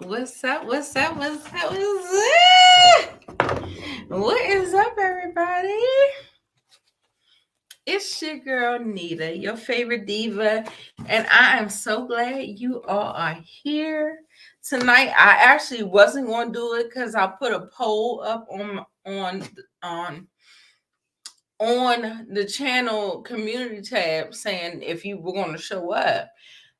What's up? What's up? What's up? What's up? What is up, everybody? It's your girl Nita, your favorite diva, and I am so glad you all are here tonight. I actually wasn't going to do it because I put a poll up on on the channel community tab saying if you were going to show up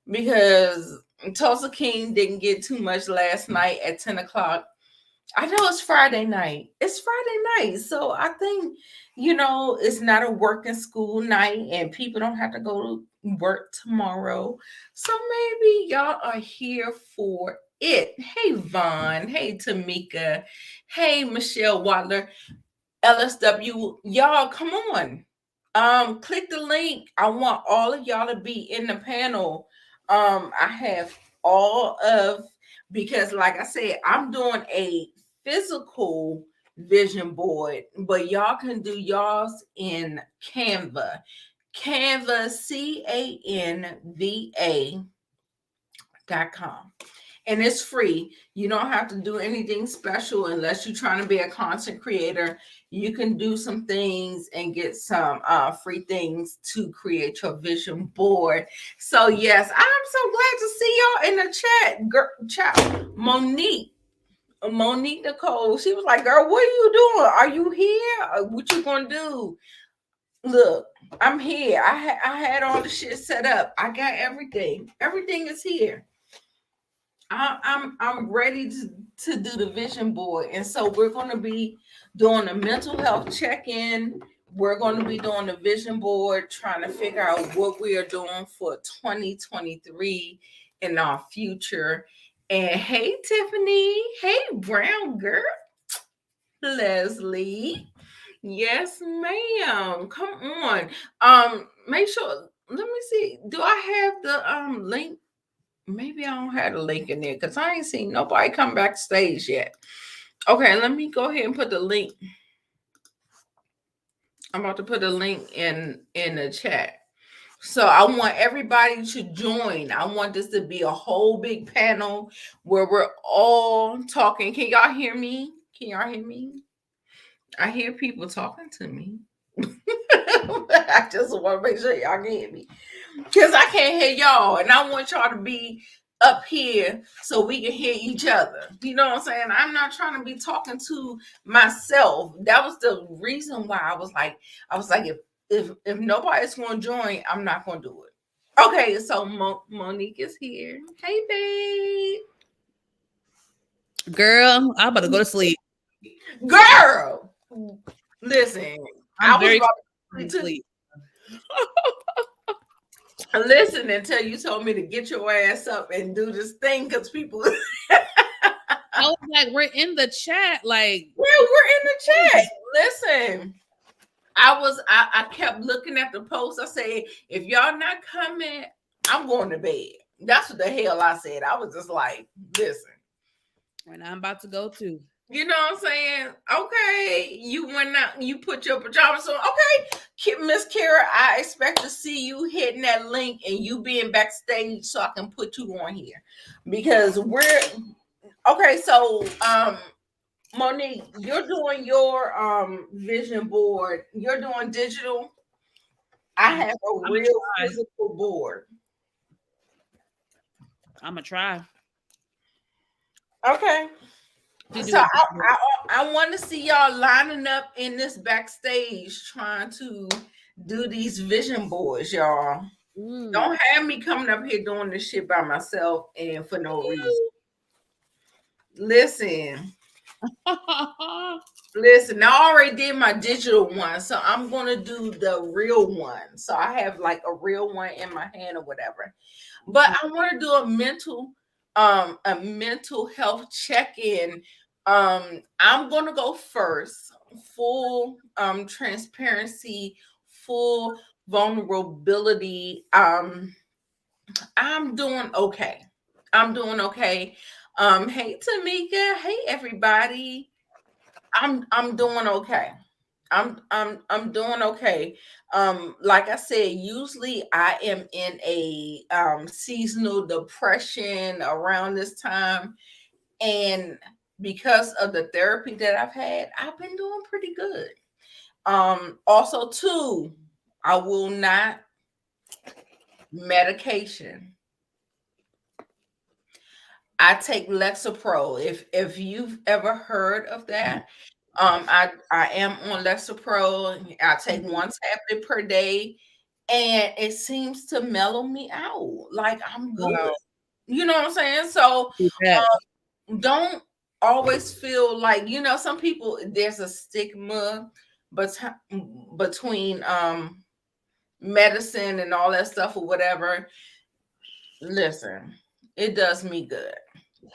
because Tulsa King didn't get too much last night at 10 o'clock. I know it's Friday night. It's Friday night. So I think, it's not a working school night and people don't have to go to work tomorrow. So maybe y'all are here for it. Hey, Vaughn. Hey, Tamika. Hey, Michelle Wadler. LSW. Y'all, come on. Click the link. I want all of y'all to be in the panel. I have all of because like I said, I'm doing a physical vision board, but y'all can do y'all's in Canva. Canva, CANVA.com. And it's free. You don't have to do anything special unless you're trying to be a content creator. You can do some things and get some free things to create your vision board. So yes, I'm so glad to see y'all in the chat. Chat. Monique Nicole, she was like, "Girl, what are you doing? Are you here? What you gonna do?" Look, I'm here. I had all the shit set up. I got everything. Everything is here. I'm ready to do the vision board. And so we're going to be doing a mental health check-in. We're going to be doing the vision board, trying to figure out what we are doing for 2023 in our future. And hey, Tiffany. Hey, Brown girl. Leslie. Yes, ma'am. Come on. Make sure. Let me see. Do I have the link? Maybe I don't have the link in there because I ain't seen nobody come backstage yet. Okay, let me go ahead and put the link. I'm about to put a link in the chat. So I want everybody to join. I want this to be a whole big panel where we're all talking. Can y'all hear me? Can y'all hear me? I hear people talking to me. I just want to make sure y'all can hear me because I can't hear y'all, and I want y'all to be up here so we can hear each other. You know what I'm saying? I'm not trying to be talking to myself. That was the reason why I was like, if nobody's going to join, I'm not going to do it. Okay, so Monique is here. Hey, babe. Girl, I'm about to go to sleep. Girl, listen, I'm I was very about to sleep. listen until you told me to get your ass up and do this thing because people. I was like, we're in the chat. Like, Yeah, we're in the chat. Listen, I kept looking at the post. I said, if y'all not coming, I'm going to bed. That's what the hell I said. I was just like, listen. and I'm about to go too. You know what I'm saying? Okay, you went out, you put your pajamas on. Okay, Miss Kara, I expect to see you hitting that link and you being backstage so I can put you on here because we're okay. So, Monique, you're doing your vision board. You're doing digital. I have a I'm real physical board. gonna try. Okay. To do So it. I want to see y'all lining up in this backstage trying to do these vision boards, y'all. Don't have me coming up here doing this shit by myself and for no reason. Listen. Listen, I already did my digital one, so I'm gonna do the real one. So I have like a real one in my hand or whatever. But I want to do a mental health check-in. I'm gonna go first. Full transparency, full vulnerability. I'm doing okay. I'm doing okay. Hey Tamika, hey everybody. I'm doing okay. I'm doing okay. Like I said, usually I am in a seasonal depression around this time. And because of the therapy that I've had, I've been doing pretty good. Also too, I will not medication. I take Lexapro. If you've ever heard of that, I am on Lexapro. I take Mhm. one tablet per day, and it seems to mellow me out. Like I'm good. Wow. You know what I'm saying? So Do that. don't always feel like, some people, there's a stigma but between medicine and all that stuff or whatever. Listen, it does me good.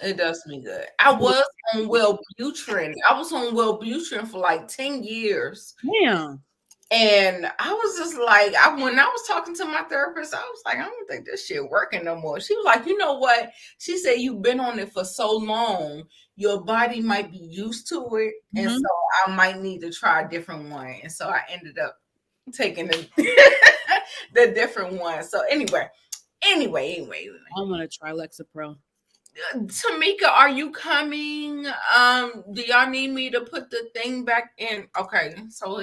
It does me good. I was on Wellbutrin. I was on Wellbutrin for like 10 years. Damn. And I was just like, when I was talking to my therapist, I was like, I don't think this shit working no more. She was like, you know what? She said, you've been on it for so long, your body might be used to it. And so Mhm. I might need to try a different one. And so I ended up taking the, the different one. So anyway. I'm gonna try Lexapro. Tamika, are you coming? Do y'all need me to put the thing back in? Okay, so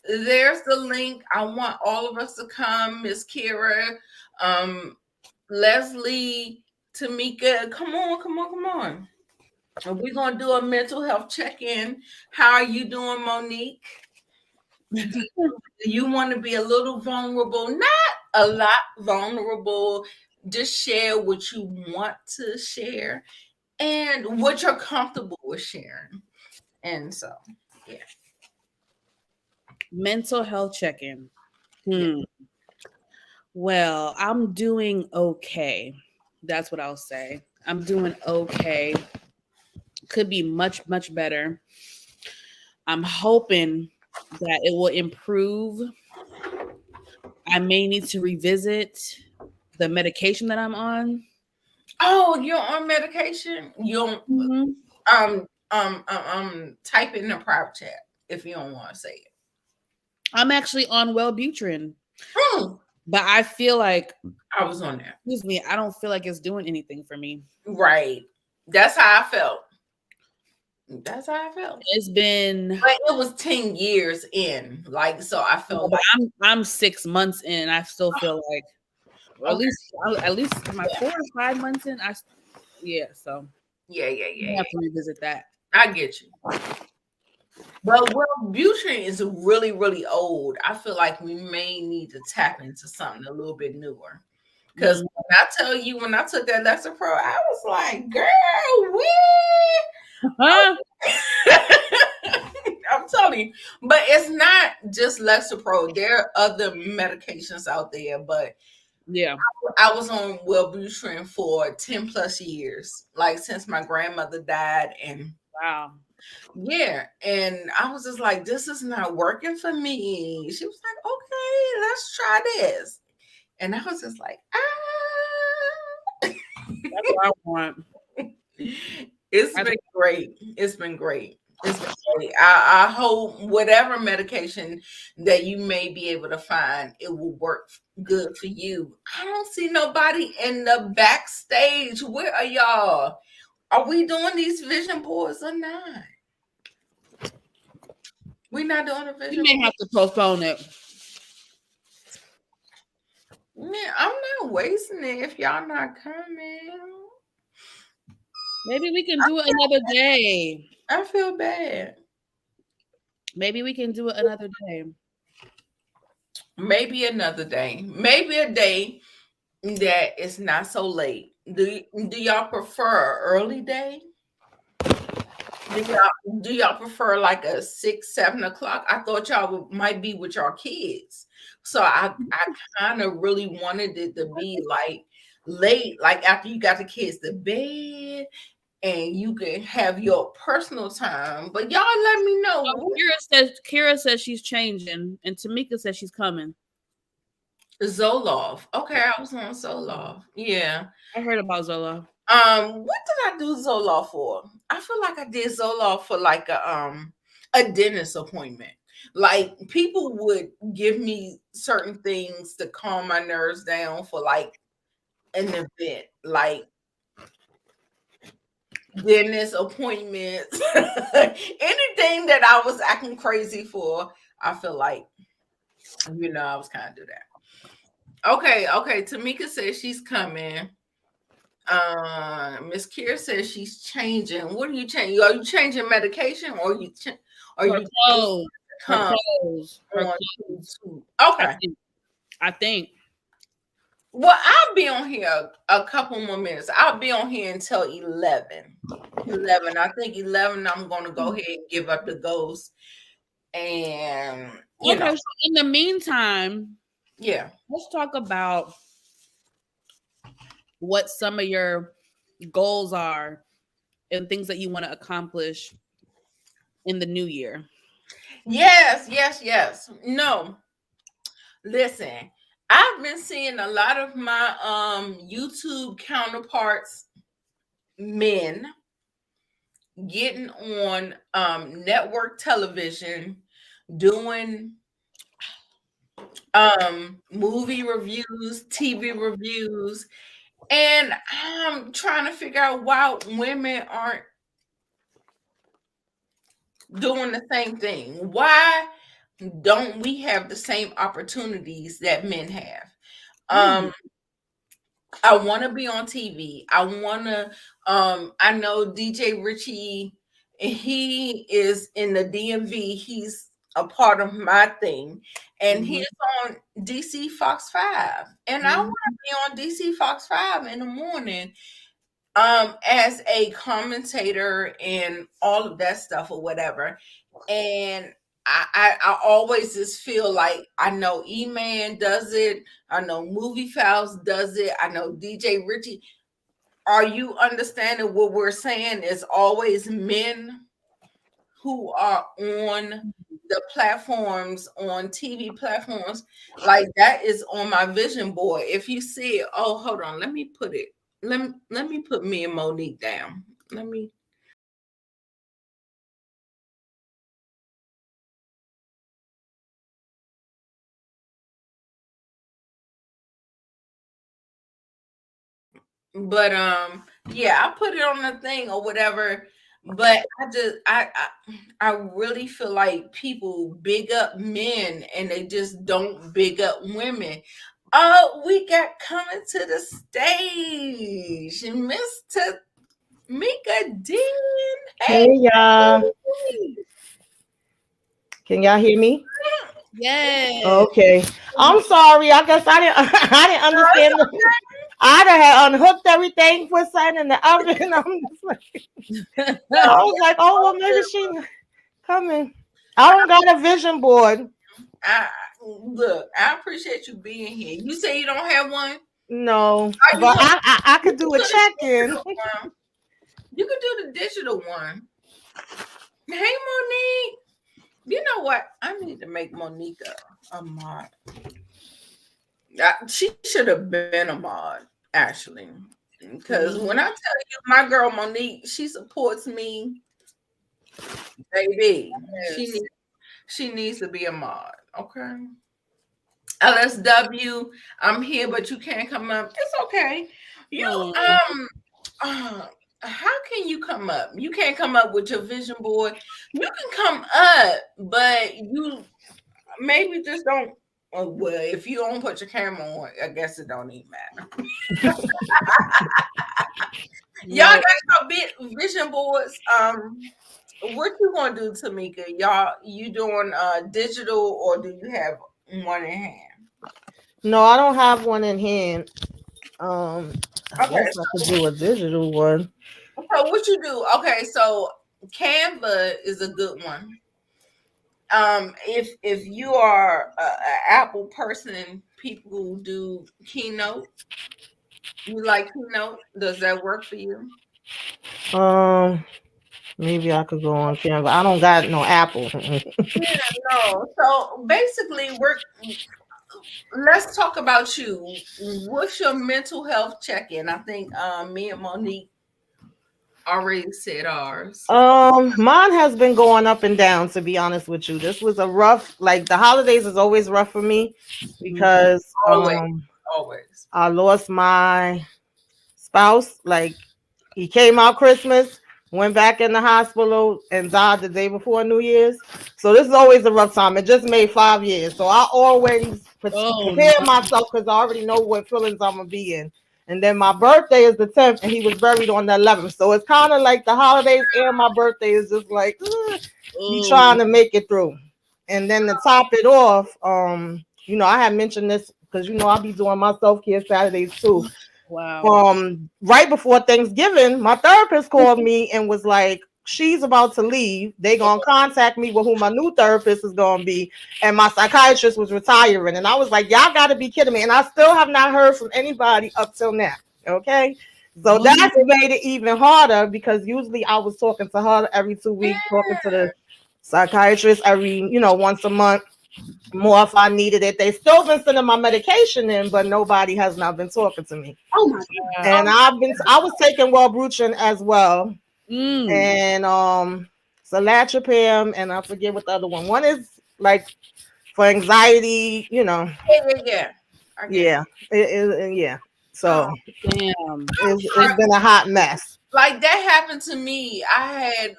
there's the link. I want all of us to come. Miss Kira, um, Leslie, Tamika, come on. We're gonna do a mental health check-in. How are you doing, Monique? Do you want to be a little vulnerable? Not a lot vulnerable. Just share what you want to share and what you're comfortable with sharing. And so, yeah. Mental health check-in. Yeah. Well, I'm doing okay. That's what I'll say. I'm doing okay. Could be much, much better. I'm hoping that it will improve. I may need to revisit the medication that I'm on. Oh, you're on medication? You don't Mhm. type it in the private chat if you don't want to say it. I'm actually on Wellbutrin, Mm, but I feel like, I was on there. excuse me, I don't feel like it's doing anything for me. Right. That's how I felt. That's how I felt. It's been, But it was 10 years in. Like, so I felt but like, I'm 6 months in. I still feel like, or okay. at least my 4 or 5 months in. Yeah. So Yeah. I have to revisit that. I get you. But Butrin is really, really old. I feel like we may need to tap into something a little bit newer. Because Mhm. when I tell you, when I took that Lexapro, I was like, girl, we. Huh? I'm telling you. But it's not just Lexapro. There are other medications out there. But Yeah. I was on Wellbutrin for 10 plus years, like since my grandmother died. And Wow. yeah, and I was just like, this is not working for me. She was like, okay, let's try this. And I was just like, ah. That's what I want. It's That's been great. It's been great. It's been great. I hope whatever medication that you may be able to find, it will work good for you. I don't see nobody in the backstage. Where are y'all? Are we doing these vision boards or not? We're not doing a We vision may board. have to postpone it. Man, I'm not wasting it if y'all not coming. Maybe we can do it another day. I feel bad. Maybe we can do it another day. Maybe another day. Maybe a day that it's not so late. Do y'all prefer early day? Do y'all prefer like a 6, 7 o'clock? I thought y'all might be with your kids, so I kind of really wanted it to be like late, like after you got the kids to bed, and you can have your personal time. But y'all let me know. So Kira says she's changing, and Tamika says she's coming. Zoloft. Okay, I was on Zoloft. Yeah. I heard about Zola. What did I do Zoloft for? I feel like I did Zoloft for like a dentist appointment. Like people would give me certain things to calm my nerves down for like an event. Like dentist appointments, anything that I was acting crazy for. I feel like, I was kind of do that. Okay. Tamika says she's coming. Miss Kier says she's changing. What are you changing? Are you changing medication, or are Her you clothes. Her come clothes. Her on clothes. YouTube? I Okay. think. Well, I'll be on here a couple more minutes. I'll be on here until 11. 11. I think 11. I'm gonna go ahead and give up the ghost, and Okay, so in the meantime, yeah. let's talk about what some of your goals are and things that you want to accomplish in the new year. Yes. No, listen. I've been seeing a lot of my YouTube counterparts, men, getting on network television, doing movie reviews, TV reviews, and I'm trying to figure out why women aren't doing the same thing. Why don't we have the same opportunities that men have? I want to be on TV. I want to I know DJ Richie, he is in the DMV. He's a part of my thing, and he's on DC Fox 5. And I want to be on DC Fox 5 in the morning as a commentator and all of that stuff or whatever. And I always just feel like I know E-Man does it. I know Movie Files does it. I know DJ Richie. Are you understanding what we're saying? Is always men who are on the platforms, on TV platforms. Like that is on my vision board. If you see it, oh, hold on. Let me put it. Let me put me and Monique down. Let me. But yeah, I put it on the thing or whatever. But I really feel like people big up men and they just don't big up women. Oh, we got coming to the stage, Mr. Mika Dean. Hey y'all. Can y'all hear me? Yes. Okay. I'm sorry. I guess I didn't I didn't understand. I'd have unhooked everything for a second in the oven. I'm just like, I was like, oh well, maybe she coming. I don't got a vision board. Look, I appreciate you being here. You say you don't have one? No, but I could do a check-in. You could do the digital one. Hey, Monique. You know what? I need to make Monique a mod. She should have been a mod, actually. Because when I tell you, my girl Monique, she supports me, baby. Yes. She needs to be a mod. Okay. LSW, I'm here, but you can't come up. It's okay. You how can you come up? You can't come up with your vision board. You can come up, but you maybe just don't. Well, if you don't put your camera on, I guess it don't even matter. Y'all got your big vision boards. What you gonna do, Tamika? Y'all, you doing digital or do you have one in hand? No, I don't have one in hand. I guess I could do a digital one. So what you do? Okay, so Canva is a good one. If you are an Apple person, people do Keynote. You like Keynote? Does that work for you? Maybe I could go on Canva. I don't got no Apple. Yeah, no. So basically, let's talk about you. What's your mental health check-in? I think me and Monique already said ours. Mine has been going up and down, to be honest with you. This was a rough, like the holidays is always rough for me because always. I lost my spouse. Like He came out Christmas, went back in the hospital, and died the day before New Year's. So this is always a rough time. It just made 5 years. So I always prepare myself because I already know what feelings I'm going to be in. And then my birthday is the 10th, and he was buried on the 11th. So it's kind of like the holidays and my birthday is just like, you trying to make it through. And then to top it off, you know, I had mentioned this because, you know, I'll be doing my self-care Saturdays too. Wow. Right before Thanksgiving, my therapist called me and was like, she's about to leave. They gonna contact me with who my new therapist is gonna be. And my psychiatrist was retiring. And I was like, y'all gotta be kidding me. And I still have not heard from anybody up till now. Okay. So that's made it even harder because usually I was talking to her every 2 weeks, talking to the psychiatrist every, you know, once a month. More if I needed it. They still been sending my medication in, but nobody has not been talking to me. Oh my God. And I was taking Wellbutrin as well. And Cilatripam, and I forget what the other one. One is like for anxiety, you know. Yeah. So it's been a hot mess. Like that happened to me. I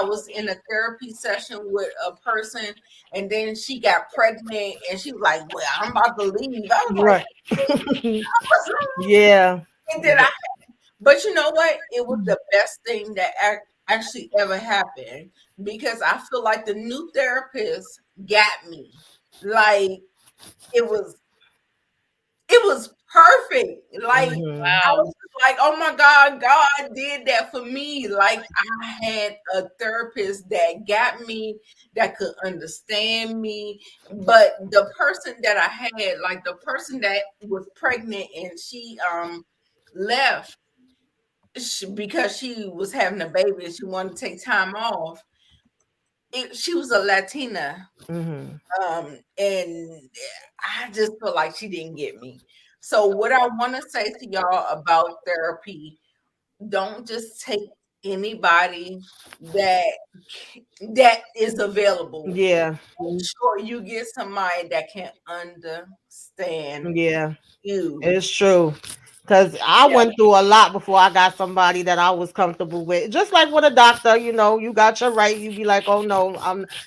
was in a therapy session with a person, and then she got pregnant, and she was like, "Well, I'm about to leave." I was right. like, yeah. And then but you know what? It was the best thing that actually ever happened because I feel like the new therapist got me. Like it was perfect. Like I was like, oh my God, God did that for me. Like I had a therapist that got me, that could understand me. But the person that I had, like the person that was pregnant and she left because she was having a baby and she wanted to take time off. She was a Latina. And I just feel like she didn't get me. So what I want to say to y'all about therapy, don't just take anybody that is available. Yeah. Sure, you get somebody that can understand you. It's true. Because I went through a lot before I got somebody that I was comfortable with. Just like with a doctor, you know, you got your right. You be like, oh no.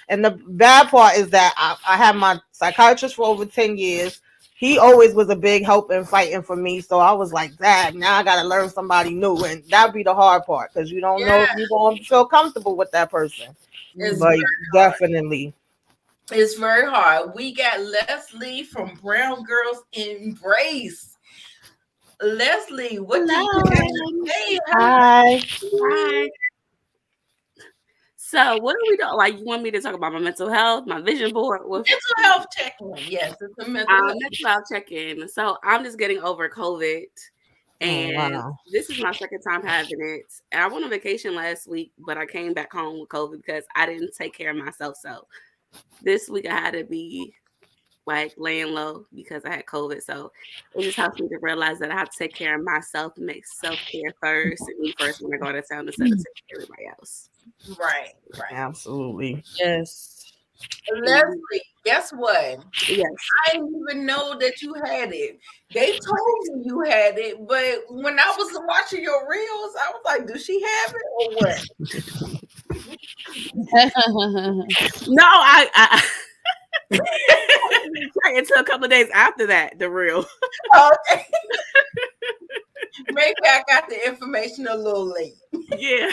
And the bad part is that I had my psychiatrist for over 10 years. He always was a big help in fighting for me. So I was like, Dad, now I got to learn somebody new. And that'd be the hard part because you don't know if you're going to feel comfortable with that person. But definitely. It's very hard. We got Leslie from Brown Girls Embrace. Leslie, what do you have to say? Hi. So what are we doing? Like, you want me to talk about my mental health, my vision board? Mental health check-in. Yes, it's a mental health check-in. So I'm just getting over COVID. And this is my second time having it. And I went on vacation last week, but I came back home with COVID because I didn't take care of myself. So this week I had to be like laying low because I had COVID. So it just helps me to realize that I have to take care of myself and make self-care first and me first when I go out of town instead of taking care of everybody else. Right. Absolutely. Yes. Leslie, guess what? Yes. I didn't even know that you had it. They told me you had it, but when I was watching your reels, I was like, does she have it or what? No, I until a couple of days after that, the real. Okay. Maybe I got the information a little late. Yeah.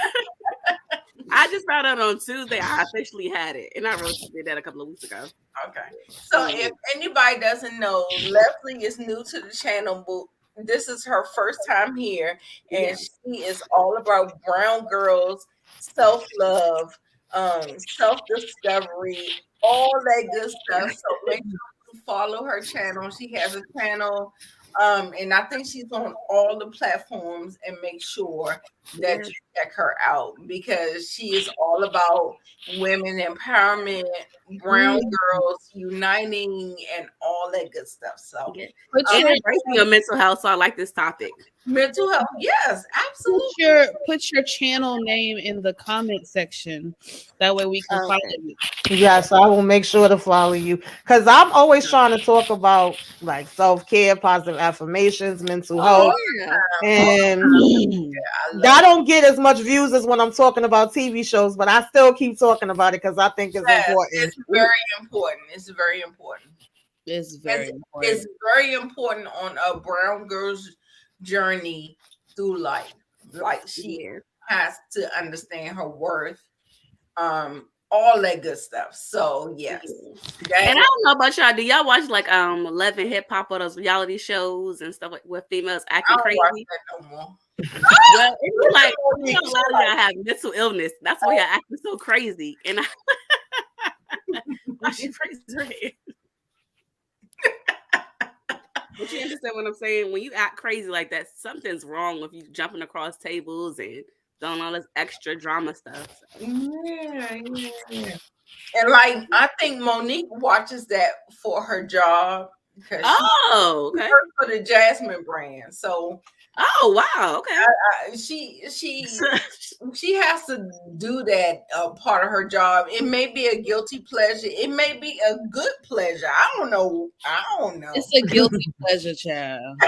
I just found out on Tuesday I officially had it. And I really did that a couple of weeks ago. Okay. So if anybody doesn't know, Leslie is new to the channel, but this is her first time here. And she is all about brown girls, self-love, self-discovery, all that good stuff. So make sure you follow her channel. She has a channel, and I think she's on all the platforms. And make sure that you check her out because she is all about women empowerment, brown girls uniting, and all that good stuff. So but you're embracing your mental health, so I like this topic. Mental health, yes, absolutely. Put your channel name in the comment section. That way we can follow Okay. you. Yes, I will make sure to follow you because I'm always trying to talk about like self-care, positive affirmations, mental Oh health, yeah. and I love I it. don't get as much views as when I'm talking about TV shows, but I still keep talking about it because I think it's Yes, important. it's very important. It's very important. It's very It's important. very important on a brown girl's journey through life. Like she Yeah. has to understand her worth, all that good stuff. So yes, Yeah. And I don't know about y'all. Do y'all watch like 11 hip hop or those reality shows and stuff like with females I acting don't watch crazy? that no more. Well, it's like you know, a lot of y'all have mental illness. That's why y'all acting so crazy. And why she raises her head. But you understand what I'm saying? When you act crazy like that, something's wrong with you jumping across tables and doing all this extra drama stuff. So. Yeah. And like I think Monique watches that for her job because Oh, she okay. works for the Jasmine brand. So Oh, wow. Okay. she has to do that part of her job. It may be a guilty pleasure. It may be a good pleasure. I don't know. It's a guilty pleasure, child.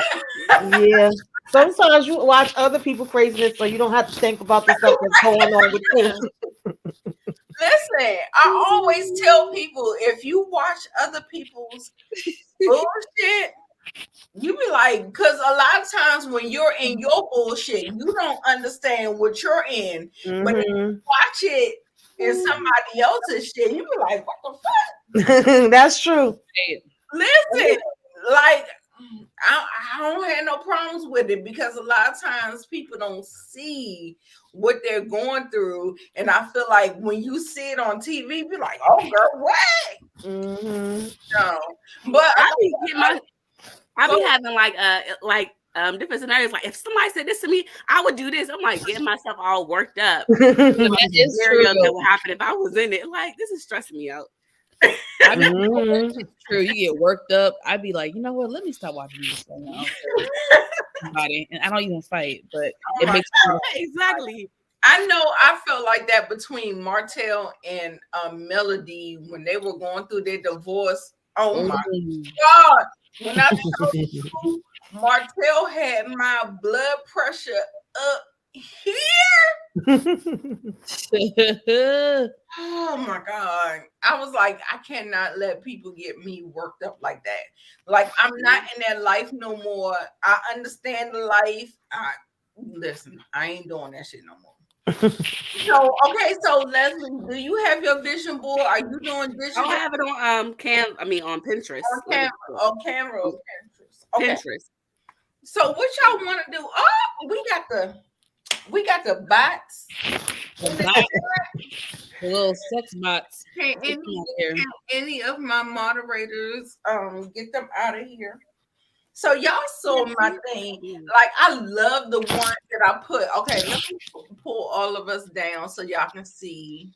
Yeah. Sometimes you watch other people craziness so you don't have to think about the stuff that's going on with you. Listen, I always tell people if you watch other people's bullshit, you be like, because a lot of times when you're in your bullshit, you don't understand what you're in. But if you watch it in somebody else's shit, you be like, what the fuck? That's true. Listen, like I don't have no problems with it because a lot of times people don't see what they're going through, and I feel like when you see it on TV, be like, "Oh, girl, what?" No, but I be having like different scenarios. Like if somebody said this to me, I would do this. I'm like getting myself all worked up. That is true. That would happen if I was in it. Like this is stressing me out. I mean, it's true. You get worked up. I'd be like, you know what? Let me stop watching this right now. Somebody, and I don't even fight, but it makes me exactly. I know I felt like that between Martell and Melody when they were going through their divorce. Oh my God. When I told you Martell had my blood pressure up here. Oh my God. I was like, I cannot let people get me worked up like that. Like, I'm not in that life no more. I understand the life. Listen, I ain't doing that shit no more. So okay, so Leslie, do you have your vision board? Are you doing vision? I have it on on Pinterest. On camera, Pinterest. Okay. Pinterest. So what y'all want to do? Oh, we got the bots. the little sex bots. Can any of my moderators get them out of here? So y'all saw my thing. Like I love the one that I put. Okay, let me pull all of us down so y'all can see.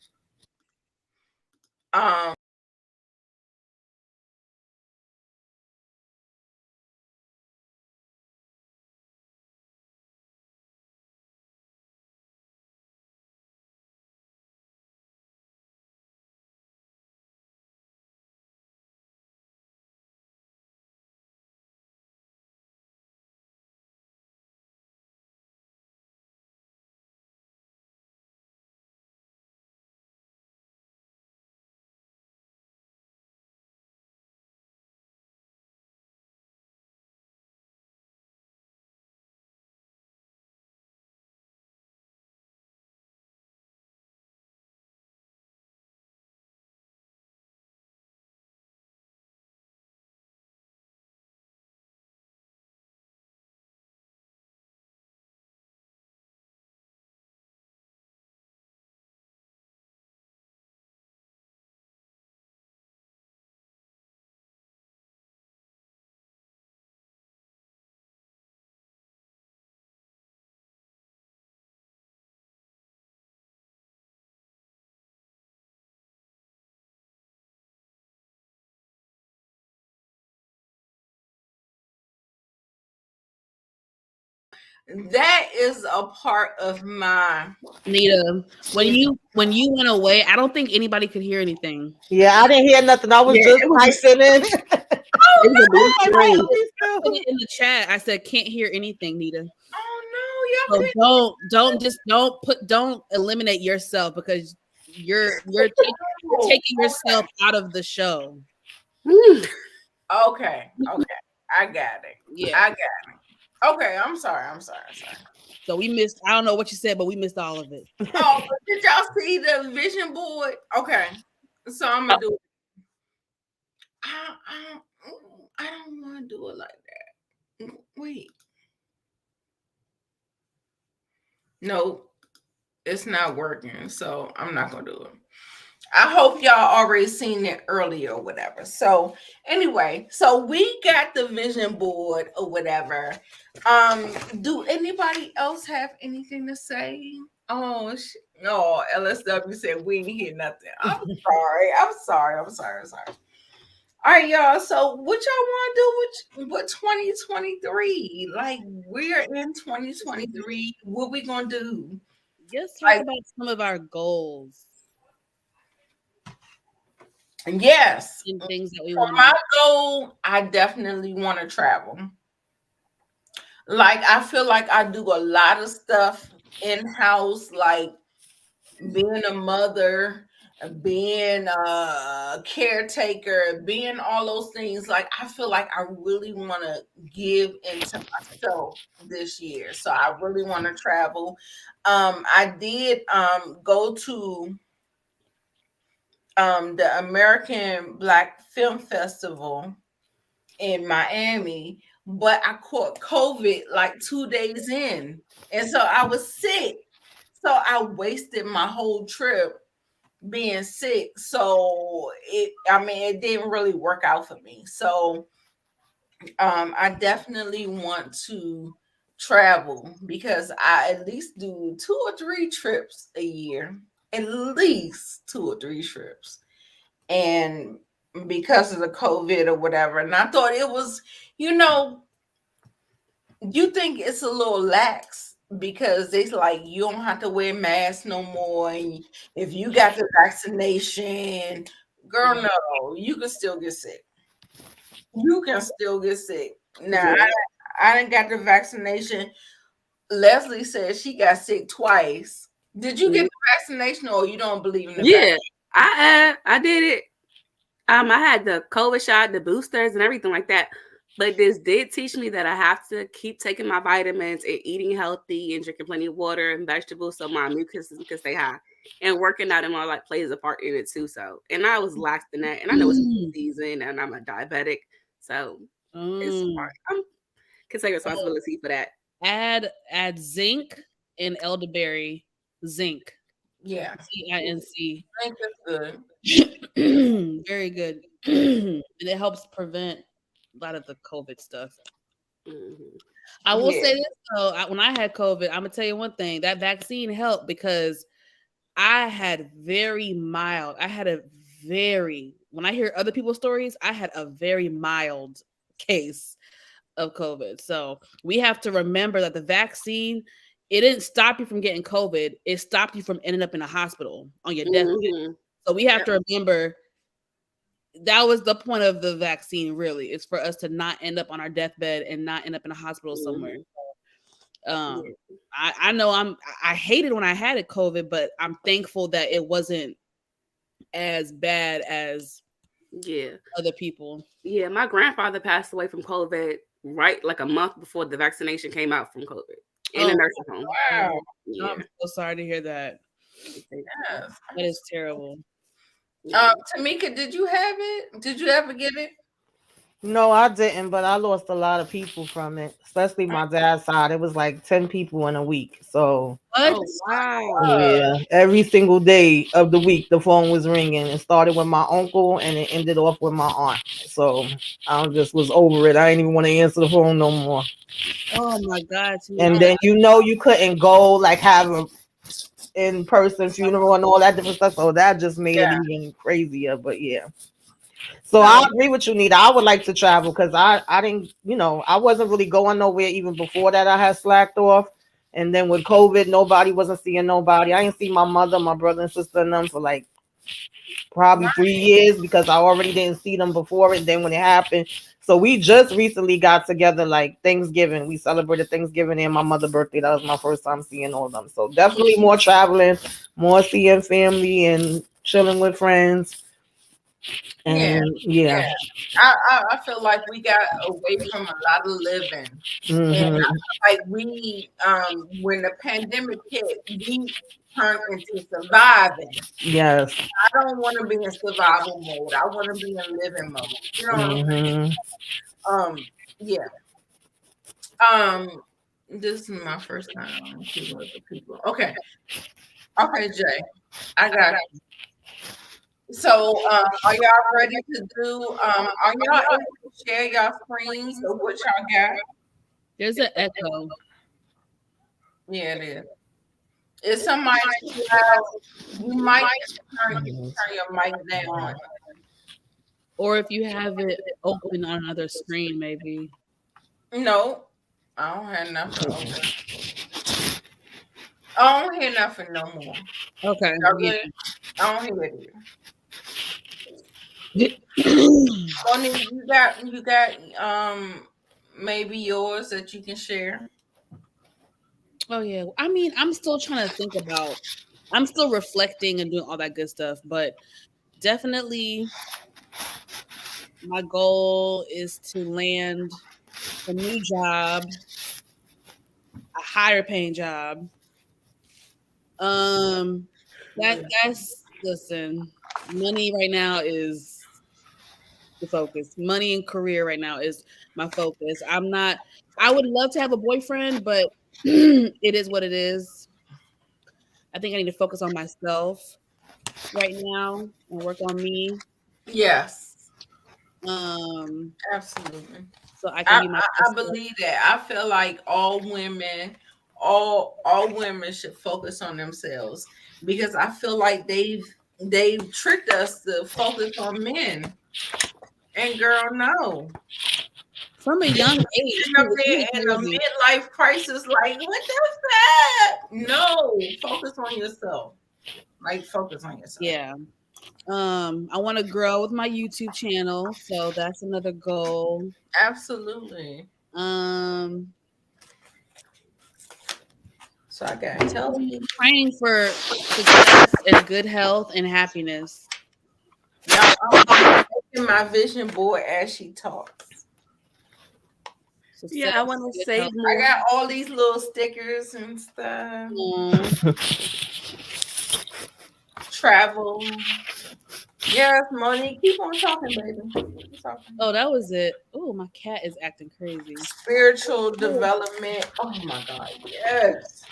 that is a part of my. Nita, when you went away, I don't think anybody could hear anything. Yeah, I didn't hear nothing. I was Yeah, just it was- typing in. It was a blue Like, screen. what is this? Put it in the chat. I said can't hear anything, Nita. Oh no, So y'all don't eliminate yourself because you're taking yourself out of the show. Okay, I got it. Yeah. I got it. Okay, I'm sorry. So we missed. I don't know what you said, but we missed all of it. Oh, but did y'all see the vision board? Okay, so I'm gonna do it. I don't want to do it like that. Wait. No, it's not working, so I'm not gonna do it. I hope y'all already seen it earlier or whatever. So anyway, so we got the vision board or whatever. Do anybody else have anything to say? Oh no, LSW said we didn't hear nothing. I'm sorry. All right, y'all. So what y'all want to do with 2023? Like we're in 2023. What we gonna do? Just talk about some of our goals Yes. and things that we For want. my goal, I definitely want to travel. Like I feel like I do a lot of stuff in-house, like being a mother, being a caretaker, being all those things. Like I feel like I really want to give into myself this year. So I really want to travel. I did go to the American Black Film Festival in Miami, but I caught COVID like 2 days in. And so I was sick. So I wasted my whole trip being sick. So it didn't really work out for me. So I definitely want to travel because I at least do 2 or 3 trips a year. At least 2 or 3 trips. And because of the COVID or whatever. And I thought it was, you think it's a little lax because it's like you don't have to wear masks no more. And if you got the vaccination, girl, no, you can still get sick. You can still get sick. Now, I didn't got the vaccination. Leslie said she got sick twice. Did you get the vaccination or you don't believe in the vaccine? I did it. I had the COVID shot, the boosters, and everything like that. But this did teach me that I have to keep taking my vitamins and eating healthy and drinking plenty of water and vegetables so my immune system can stay high. And working out in my life plays a part in it too. So, and I was lax in that. And I know it's season and I'm a diabetic. So it's hard. I can take responsibility for that. Add zinc and elderberry. Zinc. Yeah. ZINC. Zinc is good. Very good. And it helps prevent a lot of the COVID stuff. I will say this though, when I had COVID, I'm gonna tell you one thing: that vaccine helped because I had when I hear other people's stories, I had a very mild case of COVID. So we have to remember that the vaccine, it didn't stop you from getting COVID. It stopped you from ending up in a hospital on your deathbed. So we have to remember that was the point of the vaccine, really. It's for us to not end up on our deathbed and not end up in a hospital somewhere. I know I hated when I had it COVID, but I'm thankful that it wasn't as bad as other people. Yeah, my grandfather passed away from COVID right like a month before the vaccination came out from COVID in a nursing home. Wow. I'm so sorry to hear that. Yes. That is terrible. Tamika, did you have it? Did you ever get it? No, I didn't, but I lost a lot of people from it, especially my dad's side. It was like 10 people in a week. So, What? Wow. yeah, every single day of the week, the phone was ringing. It started with my uncle and it ended off with my aunt. So, I just was over it. I didn't even want to answer the phone no more. Oh my God. And then, you couldn't go like have a in-person funeral and all that different stuff. So, that just made it even crazier. But yeah. So I agree with you, Nita. I would like to travel because I didn't, I wasn't really going nowhere even before that. I had slacked off. And then with COVID, nobody wasn't seeing nobody. I didn't see my mother, my brother and sister and them for like probably 3 years because I already didn't see them before. And then when it happened, so we just recently got together like Thanksgiving. We celebrated Thanksgiving and my mother's birthday. That was my first time seeing all of them. So definitely more traveling, more seeing family and chilling with friends. And yeah. I feel like we got away from a lot of living. And I feel like we when the pandemic hit, we turned into surviving. Yes. I don't want to be in survival mode. I want to be in living mode. You know what I'm saying? Yeah. This is my first time to work with people. Okay. Okay, Jay. I got you. So are y'all ready to do are y'all able to share y'all screens of what y'all got? There's an echo. Yeah, it is. It's somebody you might turn your mic down. Or if you have it open on another screen, maybe. No, I don't have nothing open. I don't hear nothing no more. Okay. I don't hear it. Bonnie, you got maybe yours that you can share. Oh yeah. I mean, I'm still trying to think about. I'm still reflecting and doing all that good stuff, but definitely my goal is to land a new job, a higher paying job. That's listen, money right now is the focus. Money and career right now is my focus. I would love to have a boyfriend, but it is what it is. I think I need to focus on myself right now and work on me. Yes. Absolutely. So I can I believe that. I feel like all women should focus on themselves because I feel like they've tricked us to focus on men. And girl, no. From a young age. In a midlife crisis, like what the that? No, focus on yourself. Like focus on yourself. Yeah. I want to grow with my YouTube channel, so that's another goal. Absolutely. So I gotta tell you, praying for success and good health and happiness. Y'all, I'm making my vision board as she talks. Success, yeah, I want to say more. I got all these little stickers and stuff. Travel. Yes, Monique, keep on talking, baby. Keep talking. Oh, that was it. Oh, my cat is acting crazy. Spiritual development. Oh my God, yes.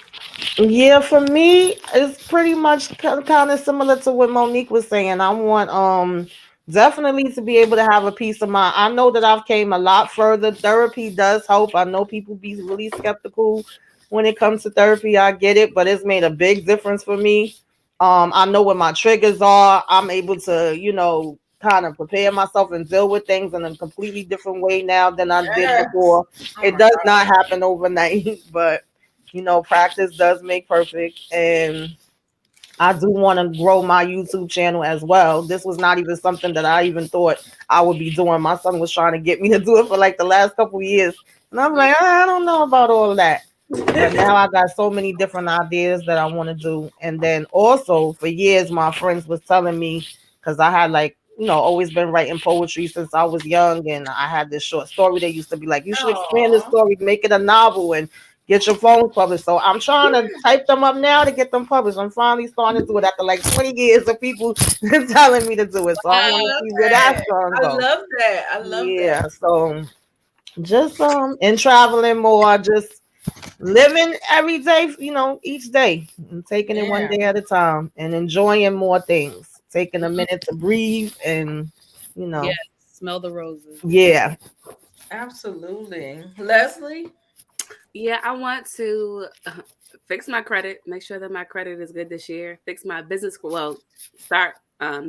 Yeah, for me, it's pretty much kind of similar to what Monique was saying. I want definitely to be able to have a peace of mind. I know that I've came a lot further. Therapy does help. I know people be really skeptical when it comes to therapy. I get it, but it's made a big difference for me. I know what my triggers are. I'm able to, kind of prepare myself and deal with things in a completely different way now than I did before. It does not happen overnight, but practice does make perfect. And I do want to grow my YouTube channel as well. This was not even something that I even thought I would be doing. My son was trying to get me to do it for like the last couple of years. And I'm like, I don't know about all of that. But now I got so many different ideas that I want to do. And then also for years, my friends was telling me, because I had always been writing poetry since I was young. And I had this short story. They used to be like, you should expand the story, make it a novel and get your phone published. So I'm trying to type them up now to get them published. I'm finally starting to do it after like 20 years of people telling me to do it. So I want to see where that's going to go. I love that. I love that. Yeah. So just and traveling more, just living every day, each day and taking it one day at a time and enjoying more things. Taking a minute to breathe and smell the roses. Yeah. Absolutely. Leslie? Yeah, I want to fix my credit, make sure that my credit is good this year, fix my business, start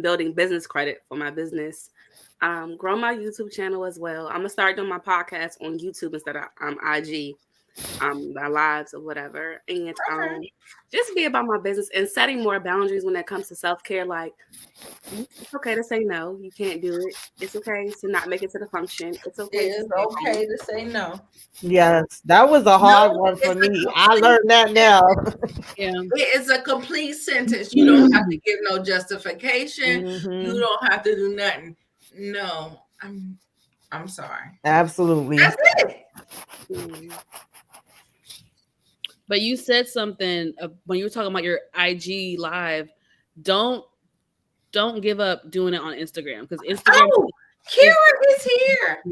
building business credit for my business. Grow my YouTube channel as well. I'm gonna start doing my podcast on YouTube instead of IG, my lives or whatever, and just be about my business and setting more boundaries when it comes to self-care. Like, it's okay to say no. You can't do it. It's okay to not make it to the function. It's okay. It's okay to say no. Yes, that was a hard one for me. I learned that now. Yeah. It's a complete sentence. You don't have to give no justification. Mhm. You don't have to do nothing. No, I'm sorry. Absolutely. That's it. But you said something when you were talking about your IG live. Don't give up doing it on Instagram, because Instagram. Oh, Kira is here.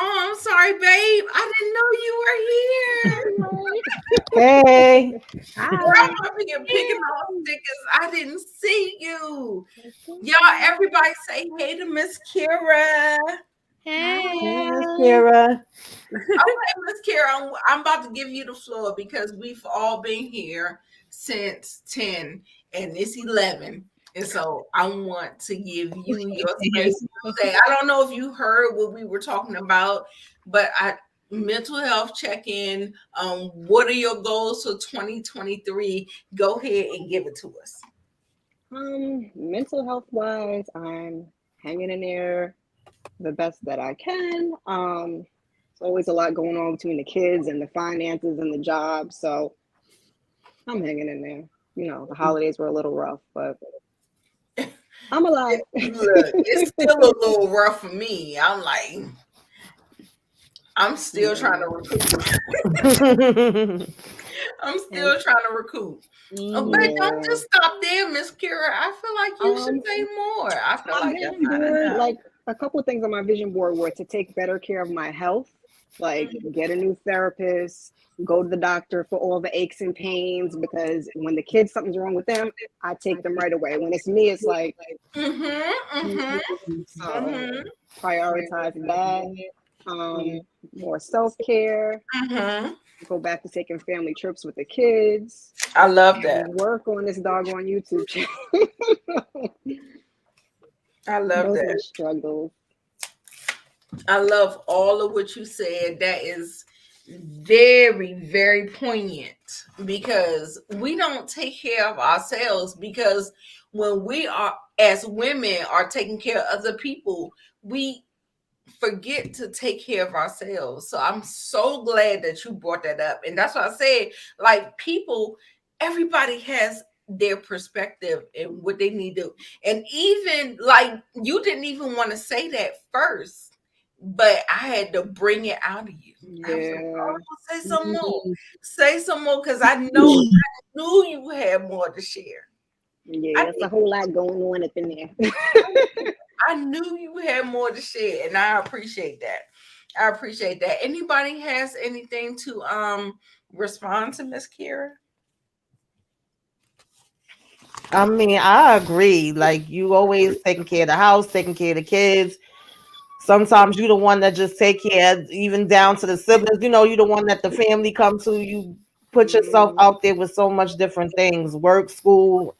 Oh, I'm sorry, babe. I didn't know you were here. Hey. I'm up here picking off stickers. I didn't see you. Y'all, everybody say hey to Miss Kira. Hey, Kira. Okay, Miss Kira, I'm about to give you the floor because we've all been here since 10 and it's 11. And so I want to give you your space to say, I don't know if you heard what we were talking about, but mental health check-in. What are your goals for 2023? Go ahead and give it to us. Mental health wise, I'm hanging in there the best that I can. There's always a lot going on between the kids and the finances and the job. So I'm hanging in there. You know, the holidays were a little rough, but I'm alive. Look, it's still a little rough for me. I'm still trying to recoup. I'm still trying to recoup. But don't just stop there, Miss Kira. I feel like you should say more. I feel like that's not enough. Like a couple of things on my vision board were to take better care of my health, like get a new therapist, go to the doctor for all the aches and pains, because when the kids, something's wrong with them, I take them right away. When it's me, it's like, prioritize that. More self-care. Go back to taking family trips with the kids. I love that. Work on this doggone YouTube channel. I love Those that. are struggles. I love all of what you said. That is very, very poignant, because we don't take care of ourselves, because when we are, as women, are taking care of other people, we forget to take care of ourselves. So I'm so glad that you brought that up. And that's why I said, like, people, everybody has their perspective and what they need to, and even like, you didn't even want to say that first, but I had to bring it out of you. I was like, oh, say some more. Say some more, because I knew you had more to share. Yeah, there's a whole lot going on up in there. I knew you had more to share, and I appreciate that. I appreciate that. Anybody has anything to respond to Miss Kira? I mean, I agree. Like, you always taking care of the house, taking care of the kids. Sometimes you're the one that just take care, even down to the siblings. You know, you're the one that the family come to. You put yourself out there with so much different things, work, school.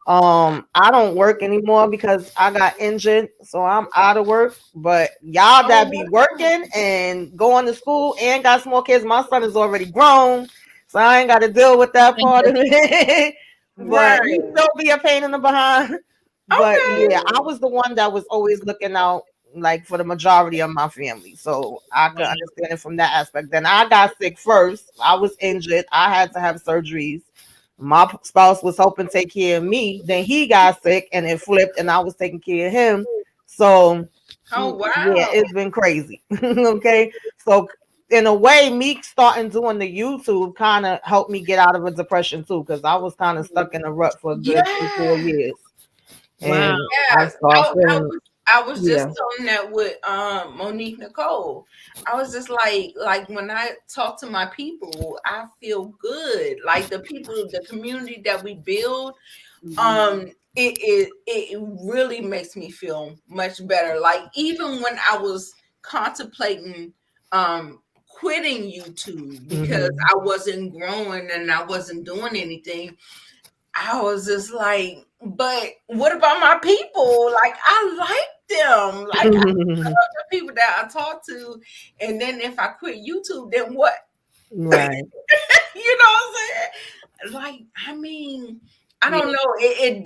I don't work anymore because I got injured, so I'm out of work. But y'all that be working and going to school and got small kids, my son is already grown, so I ain't got to deal with that part of it. But you still be a pain in the behind. But yeah, I was the one that was always looking out, like, for the majority of my family, so I could understand it from that aspect. Then I got sick first. I was injured. I had to have surgeries. My spouse was helping take care of me. Then he got sick and it flipped, and I was taking care of him. So, yeah, it's been crazy. Okay, so in a way, me starting doing the YouTube kind of helped me get out of a depression too, because I was kind of stuck in a rut for a good 4 years. And I was just telling that with Monique Nicole. I was just like when I talk to my people, I feel good. Like, the people, the community that we build, it really makes me feel much better. Like, even when I was contemplating quitting YouTube because I wasn't growing and I wasn't doing anything, I was just like, But what about my people? Like, I like them. Like, I love the people that I talk to. And then if I quit YouTube, then what? Right. You know what I'm saying? Like, I mean, I don't know. It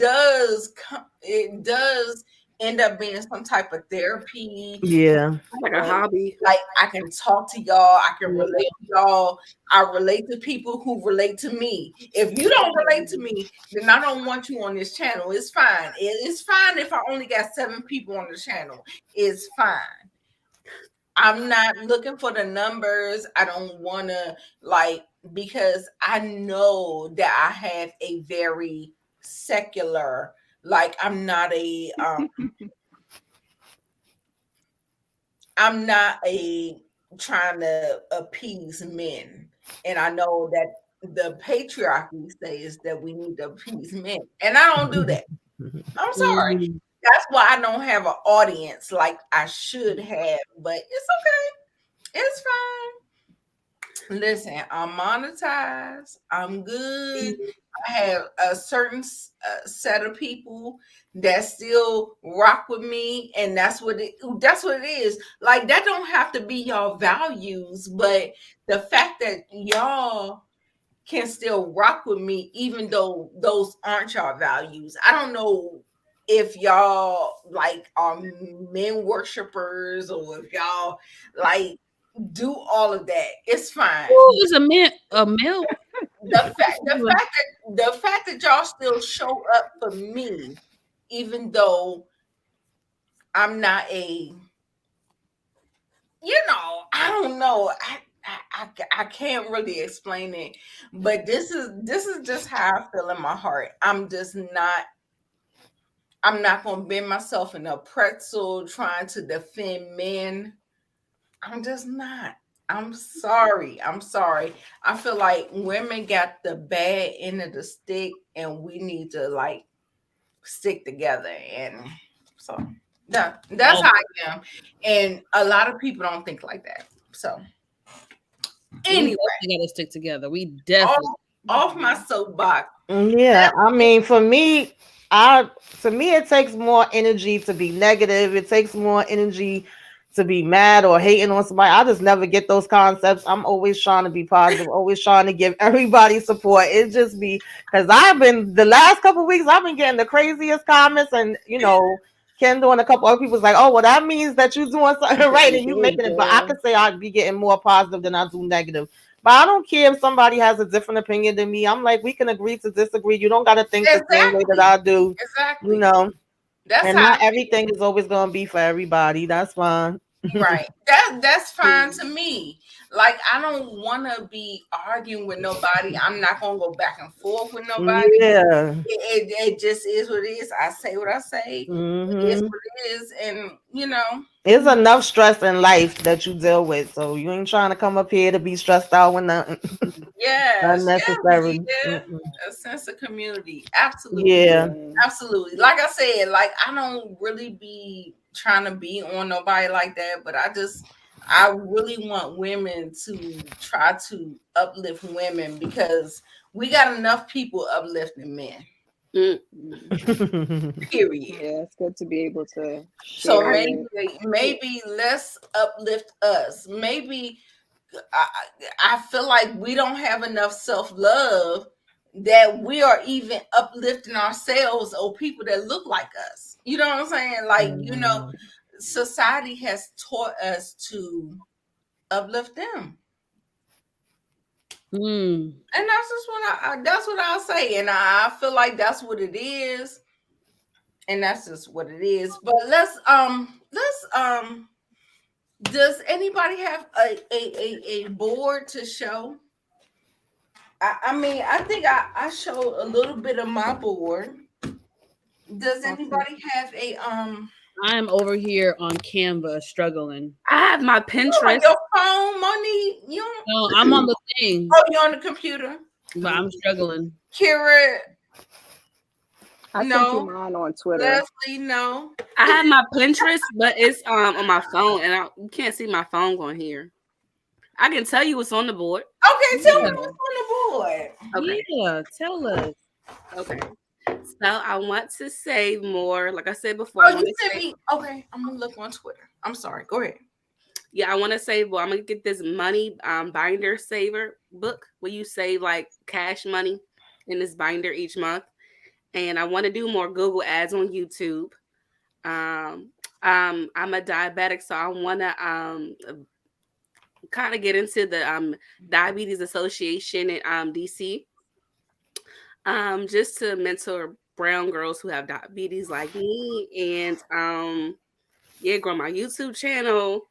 does end up being some type of therapy. Yeah. Like a hobby. Like, I can talk to y'all. I can relate to y'all. I relate to people who relate to me. If you don't relate to me, then I don't want you on this channel. It's fine. It's fine if I only got 7 people on the channel. It's fine. I'm not looking for the numbers. I don't want to, like, because I know that I have a very secular, like, I'm not a trying to appease men. And I know that the patriarchy says that we need to appease men. And I don't do that. I'm sorry. That's why I don't have an audience like I should have, but it's okay. It's fine. Listen, I'm monetized. I'm good. I have a certain set of people that still rock with me, and that's what it is. Like, that don't have to be y'all values, but the fact that y'all can still rock with me, even though those aren't y'all values. I don't know if y'all like are men worshipers or if y'all like do all of that. It's fine. Who is a male? The fact that y'all still show up for me, even though I'm not I don't know. I can't really explain it, but this is just how I feel in my heart. I'm not gonna bend myself in a pretzel trying to defend men. I'm just not. I'm sorry. I feel like women got the bad end of the stick, and we need to like stick together. And so that's how I am. And a lot of people don't think like that. So anyway, we gotta stick together. We definitely off my soapbox. Yeah, I mean, for me, it takes more energy to be negative. It takes more energy to be mad or hating on somebody. I just never get those concepts. I'm always trying to be positive, always trying to give everybody support. It just be because the last couple of weeks, I've been getting the craziest comments, and Kendall and a couple other people's like, oh, well, that means that you're doing something right and you making it. But I could say I'd be getting more positive than I do negative. But I don't care if somebody has a different opinion than me. I'm like, we can agree to disagree. You don't got to think the same way that I do. Exactly. That's and not everything is always going to be for everybody. That's fine. Right. That's fine to me. Like, I don't want to be arguing with nobody. I'm not going to go back and forth with nobody. Yeah. It just is what it is. I say what I say. Mm-hmm. It is what it is. And, There's enough stress in life that you deal with. So you ain't trying to come up here to be stressed out with nothing. Yeah. Unnecessary. A sense of community. Absolutely. Yeah. Absolutely. Like I said, like, I don't really be trying to be on nobody like that, but I really want women to try to uplift women because we got enough people uplifting men. Period. Yeah, it's good to be able to. So maybe let's uplift us. Maybe I feel like we don't have enough self-love that we are even uplifting ourselves or people that look like us. You know what I'm saying? Like, society has taught us to uplift them. And that's just that's what I'll say. And I feel like that's what it is. And that's just what it is. But let's does anybody have a board to show? I mean, I think I showed a little bit of my board. Does anybody have a I'm over here on Canva struggling. I have my Pinterest. On your phone, Monique? No, I'm on the thing. Oh, you're on the computer? But I'm struggling. Kira, I sent you mine on Twitter. Leslie, no. I have my Pinterest, but it's on my phone, and you can't see my phone going here. I can tell you what's on the board. Okay, tell me what's on the board. Okay. Yeah, tell us. Okay. So I want to save more. Like I said before, Oh, you sent me. Okay, I'm gonna look on Twitter. I'm sorry. Go ahead. Yeah, I want to save. Well, I'm gonna get this money binder saver book where you save like cash money in this binder each month, and I want to do more Google ads on YouTube. I'm a diabetic, so I want to kind of get into the Diabetes Association in DC, just to mentor brown girls who have diabetes like me, and yeah, grow my YouTube channel,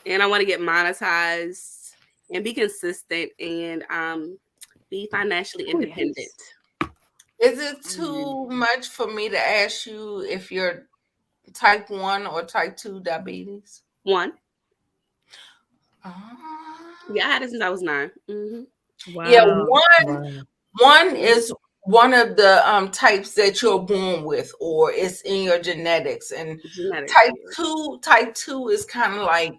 and I want to get monetized and be consistent and be financially independent. Is it too much for me to ask you if you're type 1 or type 2 diabetes? 1. Ah. Yeah, I had it since I was 9. Wow. Yeah, one is one of the types that you're born with, or it's in your genetics. And Genetics. type 2 is kind of like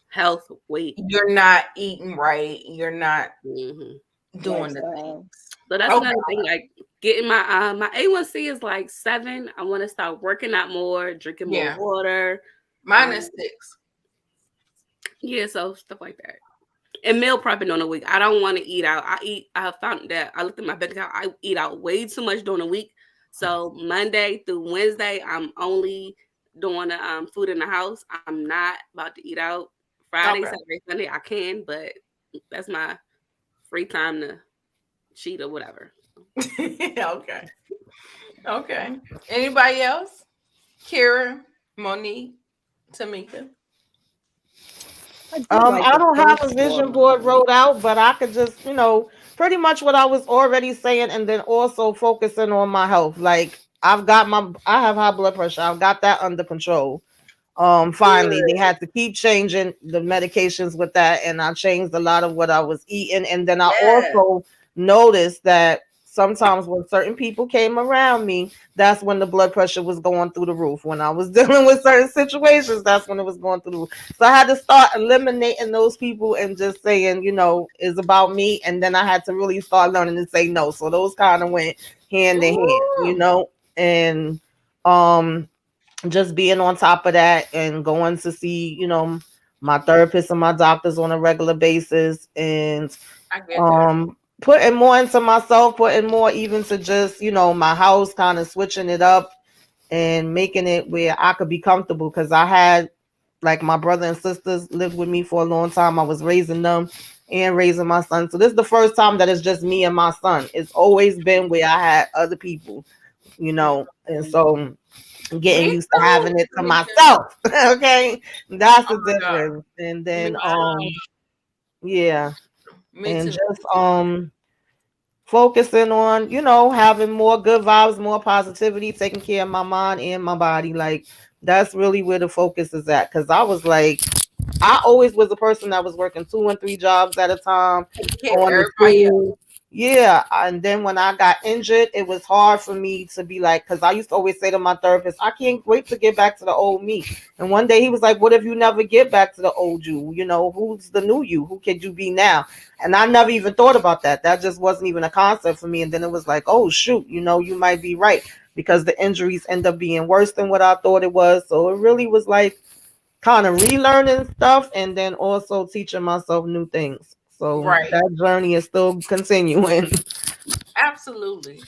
health, weight. You're not eating right. You're not doing the Lifestyle. things. So that's another thing. Like getting my A1C is like 7. I want to start working out more, drinking more water. Mine is 6. Yeah, so stuff like that. And meal prepping on the week. I don't want to eat out. I found that I looked at my bank account. I eat out way too much during the week. So Monday through Wednesday, I'm only doing the food in the house. I'm not about to eat out. Friday, Saturday, Sunday, I can, but that's my free time to cheat or whatever. Okay. Anybody else? Kira, Monique, Tamika? I don't have a vision board wrote out, but I could just, pretty much what I was already saying, and then also focusing on my health. Like I have high blood pressure. I've got that under control. Finally, they had to keep changing the medications with that, and I changed a lot of what I was eating. And then I also noticed that sometimes when certain people came around me, that's when the blood pressure was going through the roof. When I was dealing with certain situations, that's when it was going through the roof. So I had to start eliminating those people and just saying, it's about me. And then I had to really start learning to say no. So those kind of went hand in hand, and just being on top of that and going to see, my therapist and my doctors on a regular basis, and putting more into myself, putting more even to just, my house, kind of switching it up and making it where I could be comfortable. Because I had, like, my brother and sisters lived with me for a long time. I was raising them and raising my son. So this is the first time that it's just me and my son. It's always been where I had other people, and so getting used to having it to myself. Okay, that's the difference. And then and just focusing on having more good vibes, more positivity, taking care of my mind and my body. Like that's really where the focus is at. Because I was like, I always was a person that was working 2 and 3 jobs at a time. And then when I got injured, it was hard for me to be like, because I used to always say to my therapist, I can't wait to get back to the old me. And one day he was like, what if you never get back to the old you? Who's the new you? Who could you be now? And I never even thought about that. That just wasn't even a concept for me. And then it was like, oh, shoot, you might be right, because the injuries end up being worse than what I thought it was. So it really was like kind of relearning stuff and then also teaching myself new things. So that journey is still continuing. Absolutely.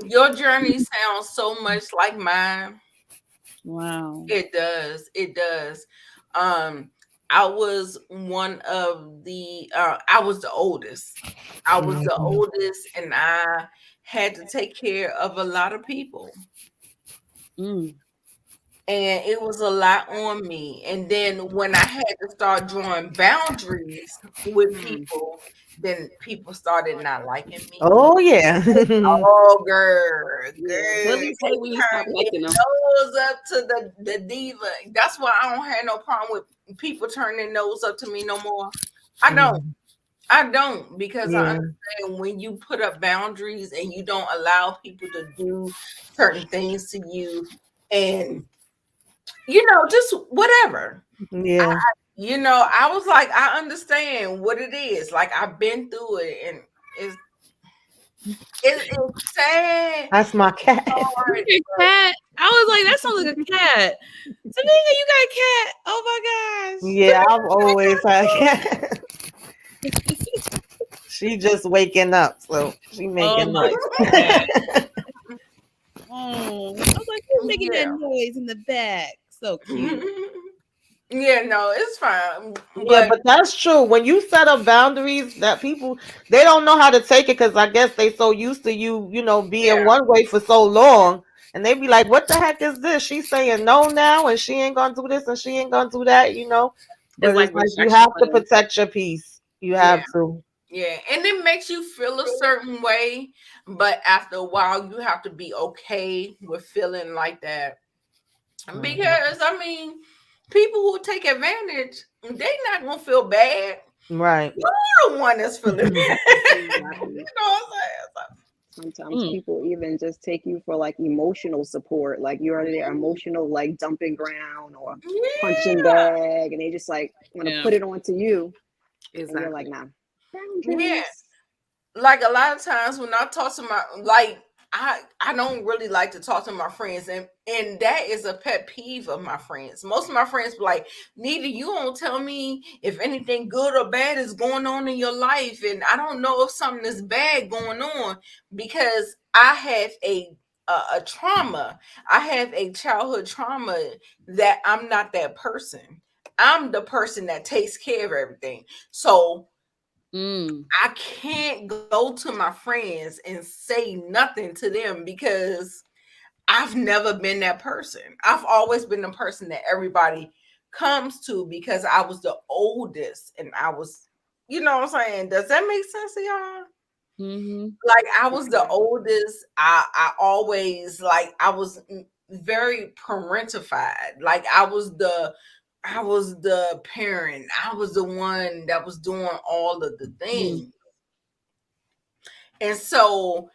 Your journey sounds so much like mine. Wow. It does. I was one of the I was the oldest. And I had to take care of a lot of people. And it was a lot on me. And then when I had to start drawing boundaries with people, then people started not liking me. Oh yeah. Oh girl. Really hate when you stop liking them. Nose up to the diva. That's why I don't have no problem with people turning their nose up to me no more. I don't, because I understand when you put up boundaries and you don't allow people to do certain things to you, and just whatever. Yeah. I was like, I understand what it is. Like I've been through it, and It's sad. That's my cat. Lord. A cat. I was like, that sounds like a cat. Tamika, you got a cat. Oh my gosh. Yeah, I've always had a cat. She just waking up, so she Oh making my noise. God. Oh, I was like, who's making Yeah. that noise in the back? So cute. Yeah, no, it's fine. Yeah, but that's true. When you set up boundaries, that people they don't know how to take it because I guess they so used to you, being Yeah. one way for so long, and they be like, "What the heck is this? She's saying no now, and she ain't gonna do this, and she ain't gonna do that," But like it's like you restriction have to on it. protect your peace. You have to. Yeah, and it makes you feel a certain way, but after a while, you have to be okay with feeling like that. Because I mean, people who take advantage, they not gonna feel bad. Right. You're the one that's feeling bad. Exactly. You know what I'm saying? Sometimes people even just take you for like emotional support, like you're their emotional like dumping ground or punching bag, and they just like want to put it onto you, and you're like, nah. Yeah. Like a lot of times when I talk to my I don't really like to talk to my friends, and that is a pet peeve of my friends. Most of my friends be like, Nita, you don't tell me if anything good or bad is going on in your life, and I don't know if something is bad going on because I have a trauma. I have a childhood trauma that I'm not that person. I'm the person that takes care of everything. So I can't go to my friends and say nothing to them because I've never been that person. I've always been the person that everybody comes to because I was the oldest and I was, you know what I'm saying? Does that make sense to y'all? Like I was the oldest. I always I was very parentified. Like I was the parent. I was the one that was doing all of the things. And so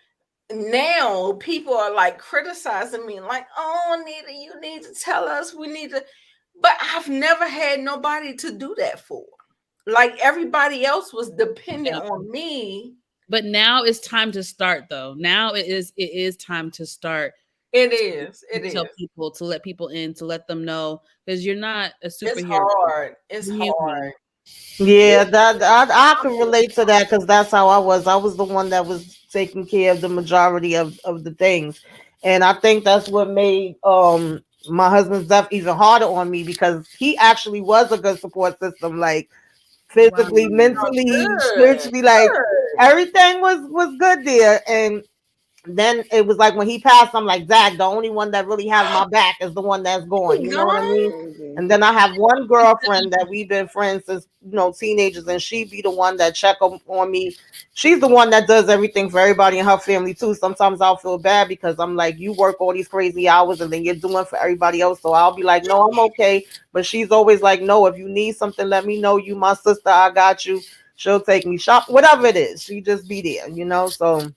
now people are like criticizing me, like, oh, Anita, you need to tell us. We need to. But I've never had nobody to do that for. Like everybody else was dependent on me. But now it's time to start, though. Now it is time to start. It is. It is. Tell people to let people in, to let them know, because you're not a superhero. It's hard. It's hard. Yeah, that I can relate to that because that's how I was. I was the one that was taking care of the majority of the things, and I think that's what made my husband's death even harder on me because he actually was a good support system, like physically, mentally, spiritually, like everything was good there. And then it was like when he passed, I'm like, Zach, the only one that really has my back is the one that's gone. You know what I mean? And then I have one girlfriend that we've been friends since teenagers, and she be the one that check on me. She's the one that does everything for everybody in her family too. Sometimes I'll feel bad because I'm like, you work all these crazy hours and then you're doing for everybody else. So I'll be like, no, I'm okay. But she's always like, no, if you need something, let me know. You my sister, I got you. She'll take me shop, whatever it is. She just be there, so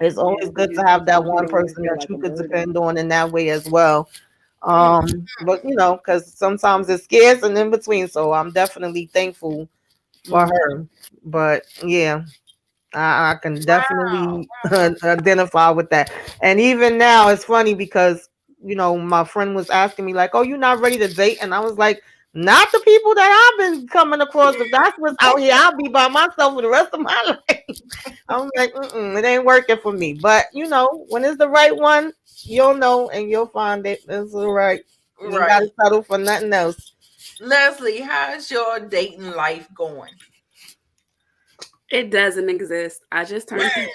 it's always good to have that one person that you could depend on in that way as well. But because sometimes it's scarce and in between. So I'm definitely thankful for her. But yeah, I can definitely identify with that. And even now, it's funny because my friend was asking me like, "Oh, you're not ready to date?" And I was like, not the people that I've been coming across. If that's what's out here, I'll be by myself for the rest of my life. I'm like, it ain't working for me. But when it's the right one, you'll know and you'll find it. It's all right. You gotta settle for nothing else. Leslie, how's your dating life going? It doesn't exist. I just turned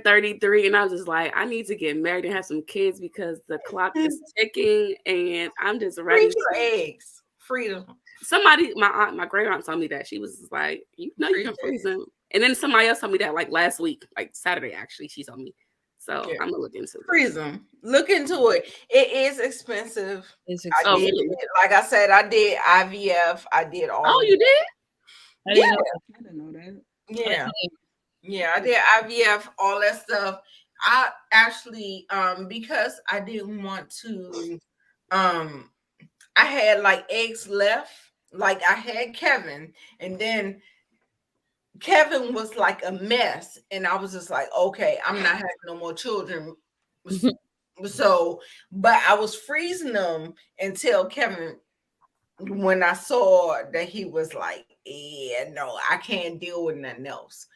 33 and I was just like, I need to get married and have some kids because the clock is ticking and I'm just ready. Freeze your eggs. Freedom. Somebody, my great aunt told me that. She was like, you can freeze them. And then somebody else told me that like last week, like Saturday, actually, she told me. So I'm gonna look into it. Freeze them. Look into it. It is expensive. It's expensive. Like I said, I did IVF. I did all. Oh, you did? I didn't know that. Yeah. Yeah, I did IVF, all that stuff. I actually, because I didn't want to, I had like eggs left. Like I had Kevin, and then Kevin was like a mess, and I was just like, okay, I'm not having no more children. So, but I was freezing them until Kevin, when I saw that he was like, yeah, no, I can't deal with nothing else.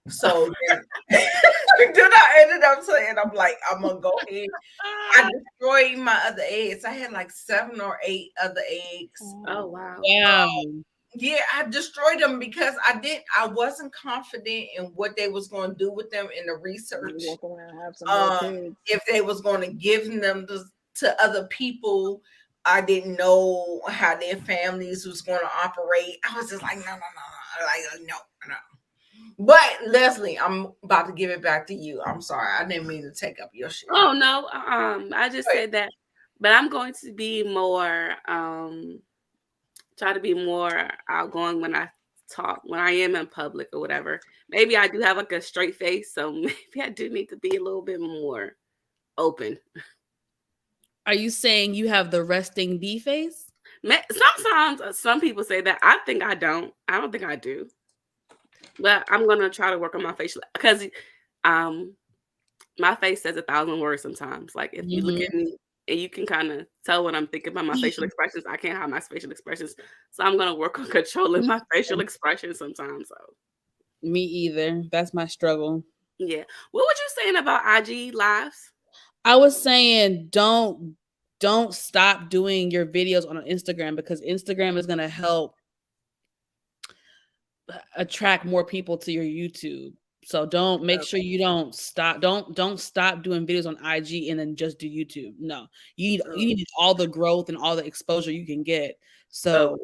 So then I ended up saying, I'm like, I'm gonna go ahead. I destroyed my other eggs. I had like 7 or 8 other eggs. Oh wow. Yeah. Yeah, I destroyed them because I wasn't confident in what they was going to do with them in the research. Walk around and have some more kids. If they was going to give them to other people. I didn't know how their families was going to operate. I was just like, no. Like, no. But Leslie, I'm about to give it back to you. I'm sorry. I didn't mean to take up your shit. Oh no. I just said that, but I'm going to be more try to be more outgoing when I talk, when I am in public or whatever. Maybe I do have like a straight face, so maybe I do need to be a little bit more open. Are you saying you have the resting bee face? Sometimes some people say that. I think I don't. I don't think I do. But I'm gonna try to work on my facial, because my face says 1,000 words sometimes. Like if you look at me and you can kind of tell what I'm thinking about my facial expressions, I can't have my facial expressions. So I'm gonna work on controlling my facial expressions sometimes. So Me either. That's my struggle. yeah. What were you saying about IG lives? I was saying don't stop doing your videos on Instagram, because Instagram is going to help attract more people to your YouTube. So don't make sure you don't stop. Don't stop doing videos on IG and then just do YouTube. No, you need all the growth and all the exposure you can get. So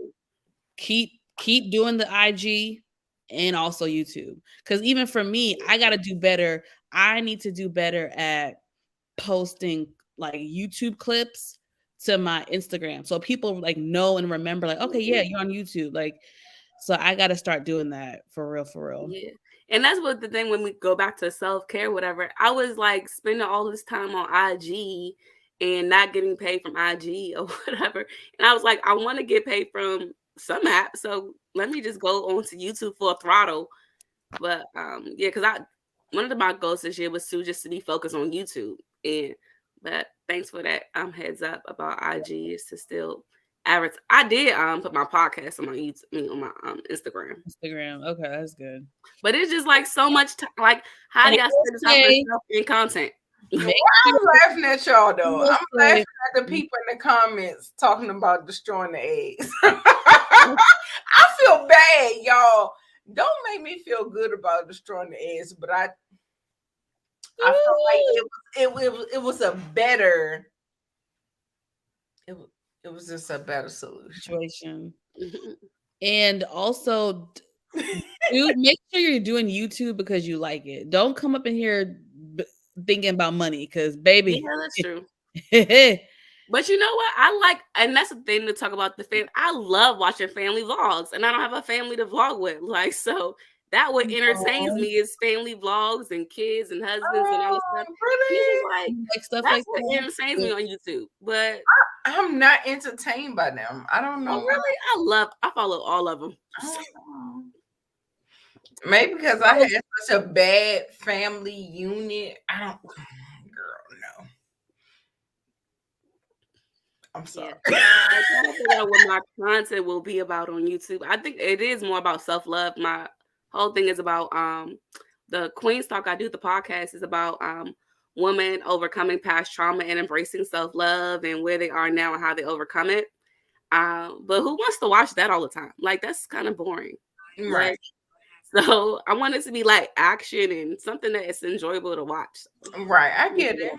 keep doing the IG and also YouTube. Because even for me, I got to do better. I need to do better at posting like YouTube clips to my Instagram, so people like know and remember, like, okay, yeah, you're on YouTube. Like, so I got to start doing that for real. Yeah. And that's what the thing, when we go back to self-care, whatever, I was like spending all this time on IG and not getting paid from IG or whatever. And I was like, I want to get paid from some app. So let me just go onto YouTube for a throttle. But yeah, because one of my goals this year was to be focused on YouTube. But thanks for that heads up about IG, is to still advertise. I did put my podcast on my YouTube, on my Instagram. Okay, that's good. But it's just like so much time. Like, how do y'all spend the time in content? I'm laughing at y'all though. I'm laughing at the people in the comments talking about destroying the eggs. I feel bad, y'all. Don't make me feel good about destroying the eggs, but I felt like it was a better. It was just a better solution. And also, make sure you're doing YouTube because you like it. Don't come up in here thinking about money, because baby, yeah, that's true. But you know what? I like, and that's the thing to talk about the family. I love watching family vlogs, and I don't have a family to vlog with. Like, so that what entertains me is family vlogs and kids and husbands and all this stuff. Really? Like stuff that's like what that. entertains me on YouTube. But I'm not entertained by them. I don't know. Oh, really? I follow all of them. Maybe because I had such a bad family unit. I don't, girl, no. I'm sorry. Yeah. I try to figure out what my content will be about on YouTube. I think it is more about self-love. My whole thing is about the Queen's Talk I do, the podcast is about women overcoming past trauma and embracing self-love and where they are now and how they overcome it. But who wants to watch that all the time? Like, that's kind of boring. Right. Like, so I want it to be like action and something that is enjoyable to watch. Right. I get it.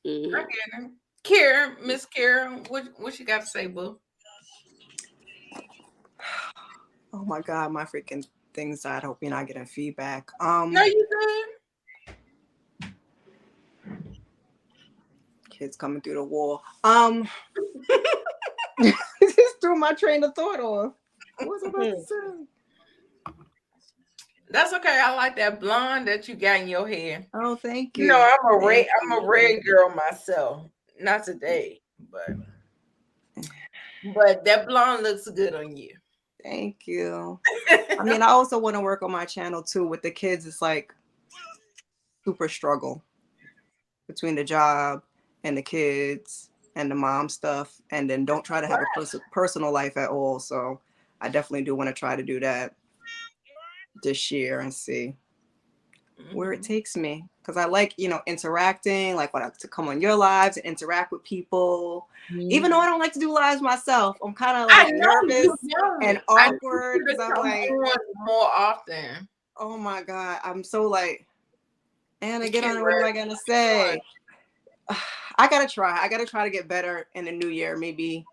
Mm-hmm. I get it. Kara, Miss Kara, what you got to say, boo? Oh my God, my freaking things died. I hope you're not getting feedback. No, you good. Kids coming through the wall. Just threw my train of thought off. What was I about to say? That's okay. I like that blonde that you got in your hair. Oh, thank you. You know, I'm a red girl myself. Not today, but that blonde looks good on you. Thank you. I mean, I also want to work on my channel too. With the kids, it's like super struggle between the job and the kids and the mom stuff, and then don't try to have a personal life at all. So I definitely do want to try to do that this year and see where it takes me, because I like, you know, interacting, like when I to come on your lives and interact with people. Even though I don't like to do lives myself, I'm kind of like nervous and awkward because I'm like more often. Oh my God, I'm so like, and I get on it, what am I gonna say? I gotta try to get better in the new year. Maybe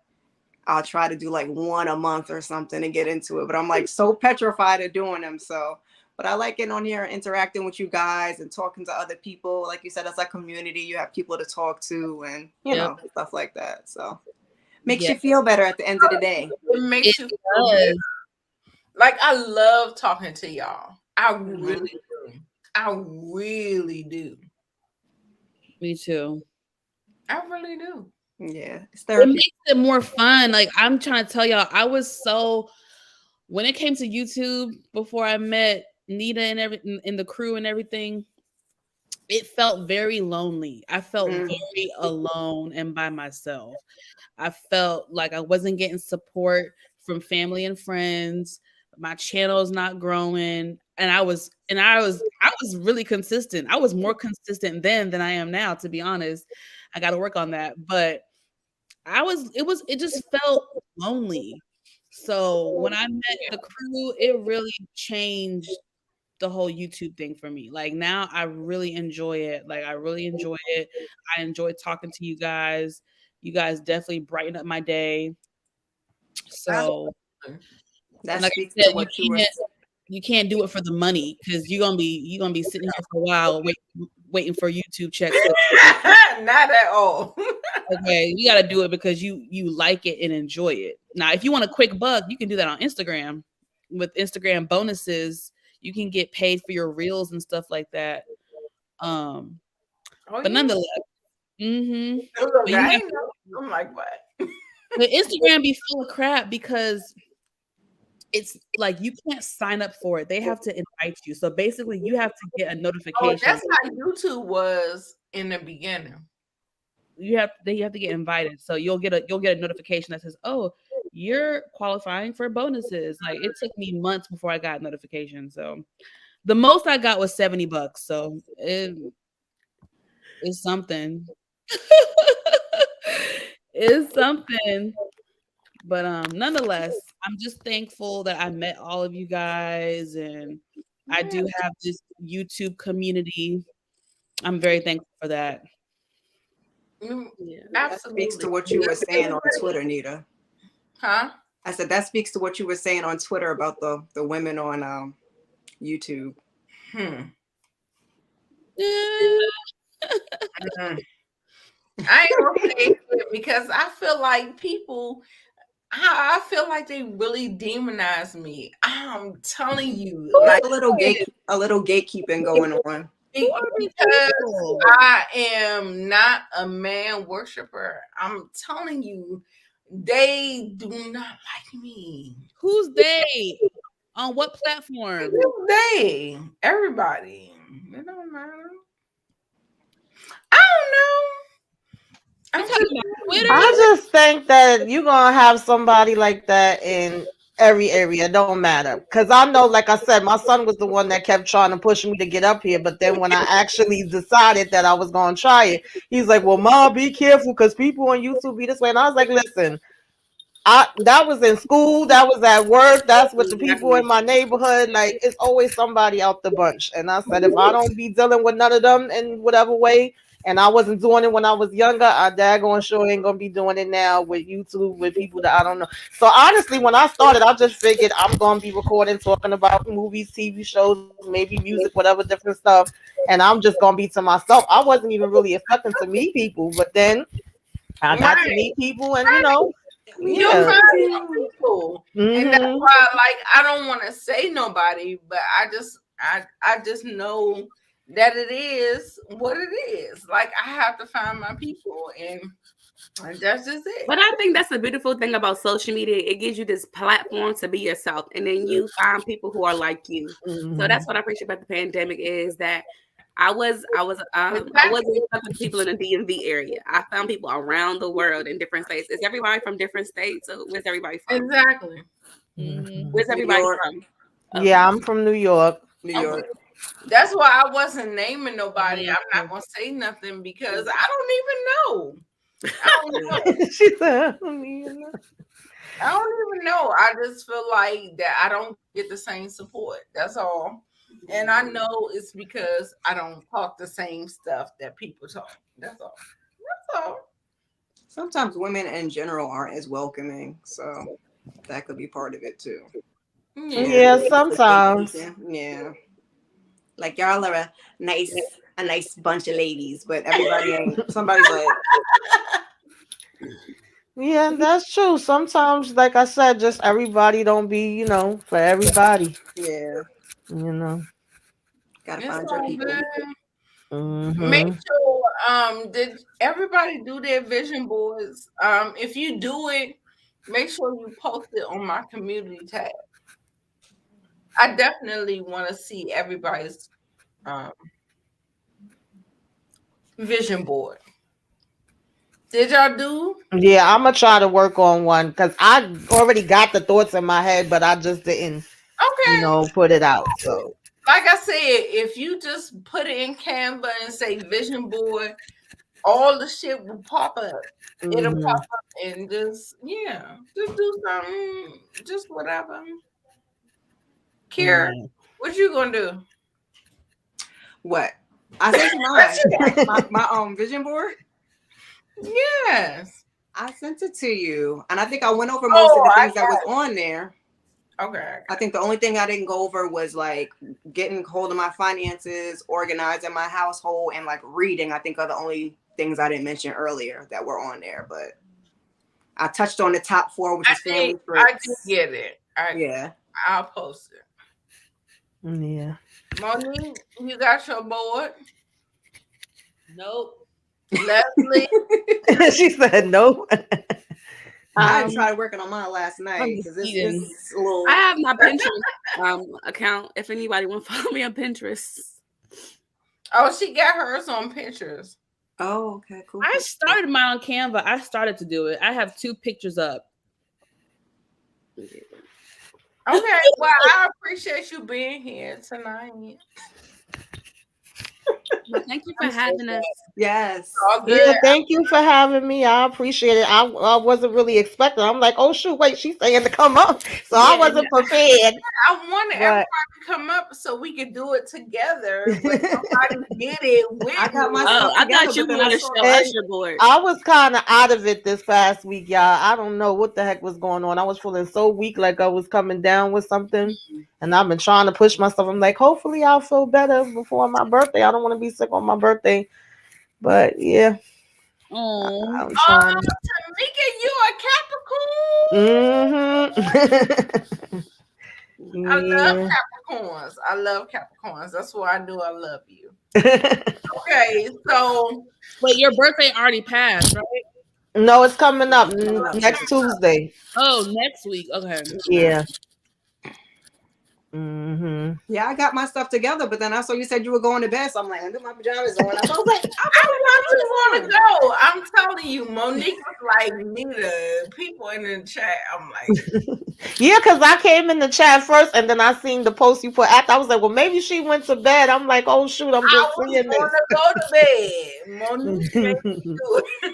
I'll try to do like one a month or something and get into it, but I'm like so petrified of doing them. So but I like getting on here and interacting with you guys and talking to other people. Like you said, it's like community. You have people to talk to and, you know, stuff like that. So makes you feel better at the end of the day. It makes you feel better. Like, I love talking to y'all. I really do. I really do. Me too. I really do. Yeah. It makes it more fun. Like, I'm trying to tell y'all, I was so, when it came to YouTube, before I met Nita and everything in the crew and everything, it felt very lonely. I felt very alone and by myself. I felt like I wasn't getting support from family and friends. My channel's not growing. And I was really consistent. I was more consistent then than I am now, to be honest. I got to work on that. But it just felt lonely. So when I met the crew, it really changed the whole YouTube thing for me. Like, now I really enjoy it. Like, I really enjoy it. I enjoy talking to you guys. You guys definitely brighten up my day. So that like speaks I said, to what you can't do it for the money, because you're gonna be sitting here for a while waiting for YouTube checks. Not at all. Okay, you got to do it because you like it and enjoy it. Now, if you want a quick buck, you can do that on Instagram. With Instagram bonuses, you can get paid for your reels and stuff like that. But nonetheless, I'm like, what? The Instagram be full of crap because it's like you can't sign up for it. They have to invite you. So basically, you have to get a notification. Oh, that's how YouTube was in the beginning. They have to get invited. So you'll get a notification that says, "Oh, you're qualifying for bonuses." Like, it took me months before I got notification. So the most I got was $70. So it's something. It's something. But nonetheless, I'm just thankful that I met all of you guys, and I do have this YouTube community. I'm very thankful for that. Yeah, absolutely. That speaks to what you were saying on Twitter, Nita. Huh? I said that speaks to what you were saying on Twitter about the women on YouTube. I ain't gonna say it because I feel like people, I feel like they really demonize me. I'm telling you, like a little gatekeeping going on. Because I am not a man worshiper. I'm telling you, they do not like me. Who's they? On what platform? Who's they? Everybody. It don't matter. I don't know. I just think that you're gonna have somebody like that in every area. It don't matter, because I know, like I said, my son was the one that kept trying to push me to get up here. But then when I actually decided that I was gonna try it, he's like, "Well, Mom, be careful, because people on YouTube be this way." And I was like, "Listen, that was in school, that was at work, that's with the people in my neighborhood. Like, it's always somebody out the bunch." And I said, if I don't be dealing with none of them in whatever way, and I wasn't doing it when I was younger, I daggone sure ain't gonna be doing it now with YouTube, with people that I don't know. So honestly, when I started, I just figured I'm gonna be recording, talking about movies, TV shows, maybe music, whatever different stuff, and I'm just gonna be to myself. I wasn't even really expecting to meet people, but then I got to meet people, and you'll find people. And that's why, like, I don't want to say nobody, but I just know that it is what it is. Like, I have to find my people, and And that's just it. But I think that's the beautiful thing about social media. It gives you this platform to be yourself, and then you find people who are like you. So that's what I appreciate about the pandemic is that I wasn't fucking people in the DMV area. I found people around the world in different states. Is everybody from different states? Or where's everybody from? Exactly. Where's everybody York. from? Yeah, I'm from New York. New York. That's why I wasn't naming nobody. I'm not gonna say nothing because I don't even know. I don't know. She said, I don't even know. I don't even know. I just feel like that I don't get the same support. That's all. And I know it's because I don't talk the same stuff that people talk. That's all. That's all. Sometimes women in general aren't as welcoming, so that could be part of it too. Yeah, sometimes. Yeah. Like y'all are a nice bunch of ladies, but everybody ain't. Somebody's like, Yeah, that's true. Sometimes, like I said, just everybody don't be, for everybody. yeah, gotta It's find your all people. good. Mhm. Make sure did everybody do their vision boards? If you do it, make sure you post it on my community tab. I definitely want to see everybody's vision board. Did y'all do? Yeah, I'm gonna try to work on one because I already got the thoughts in my head, but I just didn't, Okay. put it out. So, Like I said, if you just put it in Canva and say vision board, all the shit will pop up. It'll mhm. pop up and just do something, just whatever. Kira, what you gonna do? What? I sent you mine. my vision board. Yes. I sent it to you, and I think I went over most of the things that was on there. Okay. I think the only thing I didn't go over was like getting hold of my finances, organizing my household, and like reading. I think are the only things I didn't mention earlier that were on there. But I touched on the top 4, which is family I trips. did get it. Yeah. I'll post it. Yeah. Monique, you got your board? Nope. Leslie? She said no. I tried working on mine last night because it's a little. I have my Pinterest account. If anybody want to follow me on Pinterest. Oh, she got hers on Pinterest. Oh, okay, cool. I started mine on Canva. I started to do it. I have 2 pictures up. Okay, well, I appreciate you being here tonight. Well, thank you for having us. Yes. All good. Yeah, thank you for having me. I appreciate it. I wasn't really expecting. I'm like, oh shoot, wait, she's saying to come up, so I wasn't prepared. I wanted everybody to come up so we could do it together, but nobody did it with I got my me. stuff I together, thought you but then wanted I to saw show that- us your board. I was kind of out of it this past week, y'all. I don't know what the heck was going on. I was feeling so weak, like I was coming down with something, and I've been trying to push myself. I'm like, hopefully I'll feel better before my birthday. I don't want to be sick on my birthday, but yeah. Oh, I'm trying. Tamika, you a Capricorn? Mm-hmm. I love Capricorns. I love Capricorns. That's why I knew I love you. Okay, so wait, your birthday already passed, right? No, it's coming up next Tuesday. Oh, next week. Okay. Yeah. Mm-hmm. Yeah, I got my stuff together, but then I saw you said you were going to bed, so I'm like, I put my pajamas on. I was like, I want to go. I'm telling you, Monique was like, Nita, people in the chat. I'm like, Yeah, because I came in the chat first, and then I seen the post you put after. I was like, well, maybe she went to bed. I'm like, oh shoot, I'm I just was seeing going to go to bed. Monique made me this. do it.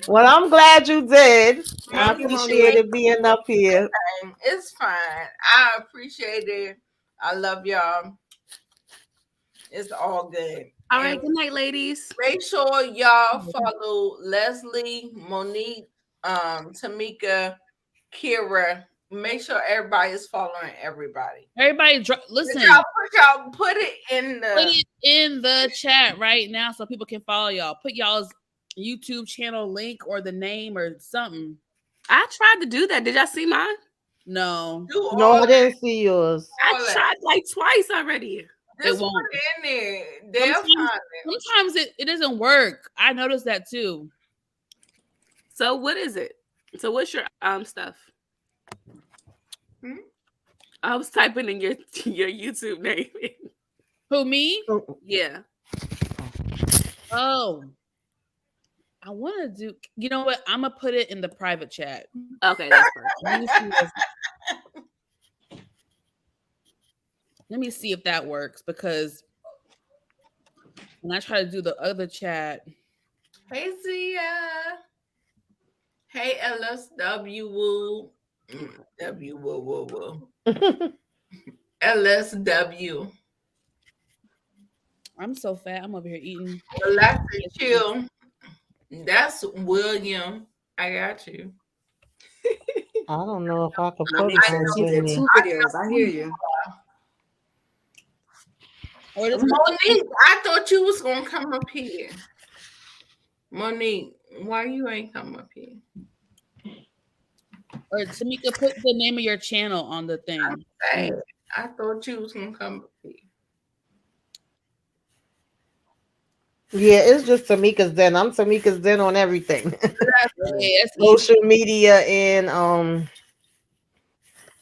Well, I'm glad you did. I Thank you, appreciated being up here. It's fine. I appreciate it. I love y'all. It's all good. All right, good night, ladies. Make sure y'all follow Leslie, Monique, Tamika, Kira. Make sure everybody is following everybody. Everybody, listen. Y'all put it in the Put it in the chat right now so people can follow y'all. Put y'all's YouTube channel link or the name or something. I tried to do that. Did y'all see mine? No. No, I didn't see yours. I tried like twice already. Just It won't. put it in there. They'll find it. Sometimes it doesn't work. I noticed that too. So what is it? So what's your stuff? Hmm? I was typing in your YouTube name. Who, me? Yeah. Oh, I want to do. You know what? I'm gonna put it in the private chat. Okay, that's perfect. Let me see if that works, because when I try to do the other chat, Hey Zia. Hey LSW woo. W woo woo woo. LSW. I'm so fat. I'm over here eating. Relax and chill. That's William. I got you. I don't know if I could That put makes mine sense. You in did there. 2 videos. I hear you. Or this Monique, I thought you was gonna come up here. Monique, why you ain't come up here? or Tamika, put the name of your channel on the thing. Hey, I thought you was gonna come up here. Yeah, it's just Tamika's Den. I'm Tamika's Den on everything. Hey, that's easy. Social media and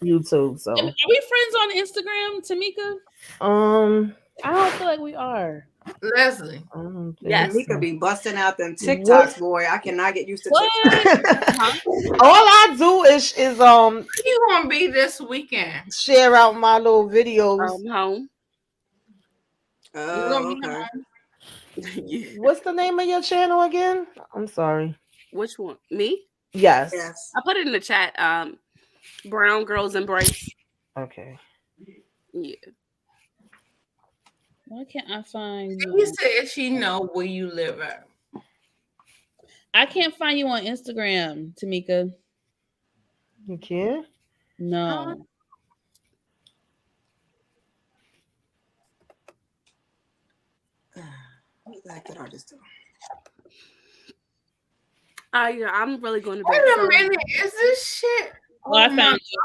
YouTube. So Are we friends on Instagram, Tamika? I don't feel like we are. Leslie. I don't think Yes. Mika be busting out them What? TikToks, boy. I cannot get used to TikTok. All I do is Where you gonna be this weekend? share out my little videos. Home. You gonna Oh, be okay. home? Yeah. What's the name of your channel again? I'm sorry. Which one? Me? Yes. Yes. I put it in the chat. Brown Girls Embrace. Okay. Yeah. Why can't I find She you? said she know where you live at. I can't find you on Instagram, Tamika. You can? No. What the heck did I just do? Yeah, I'm really going to Wait bed. a minute, is this shit? Oh, I found you.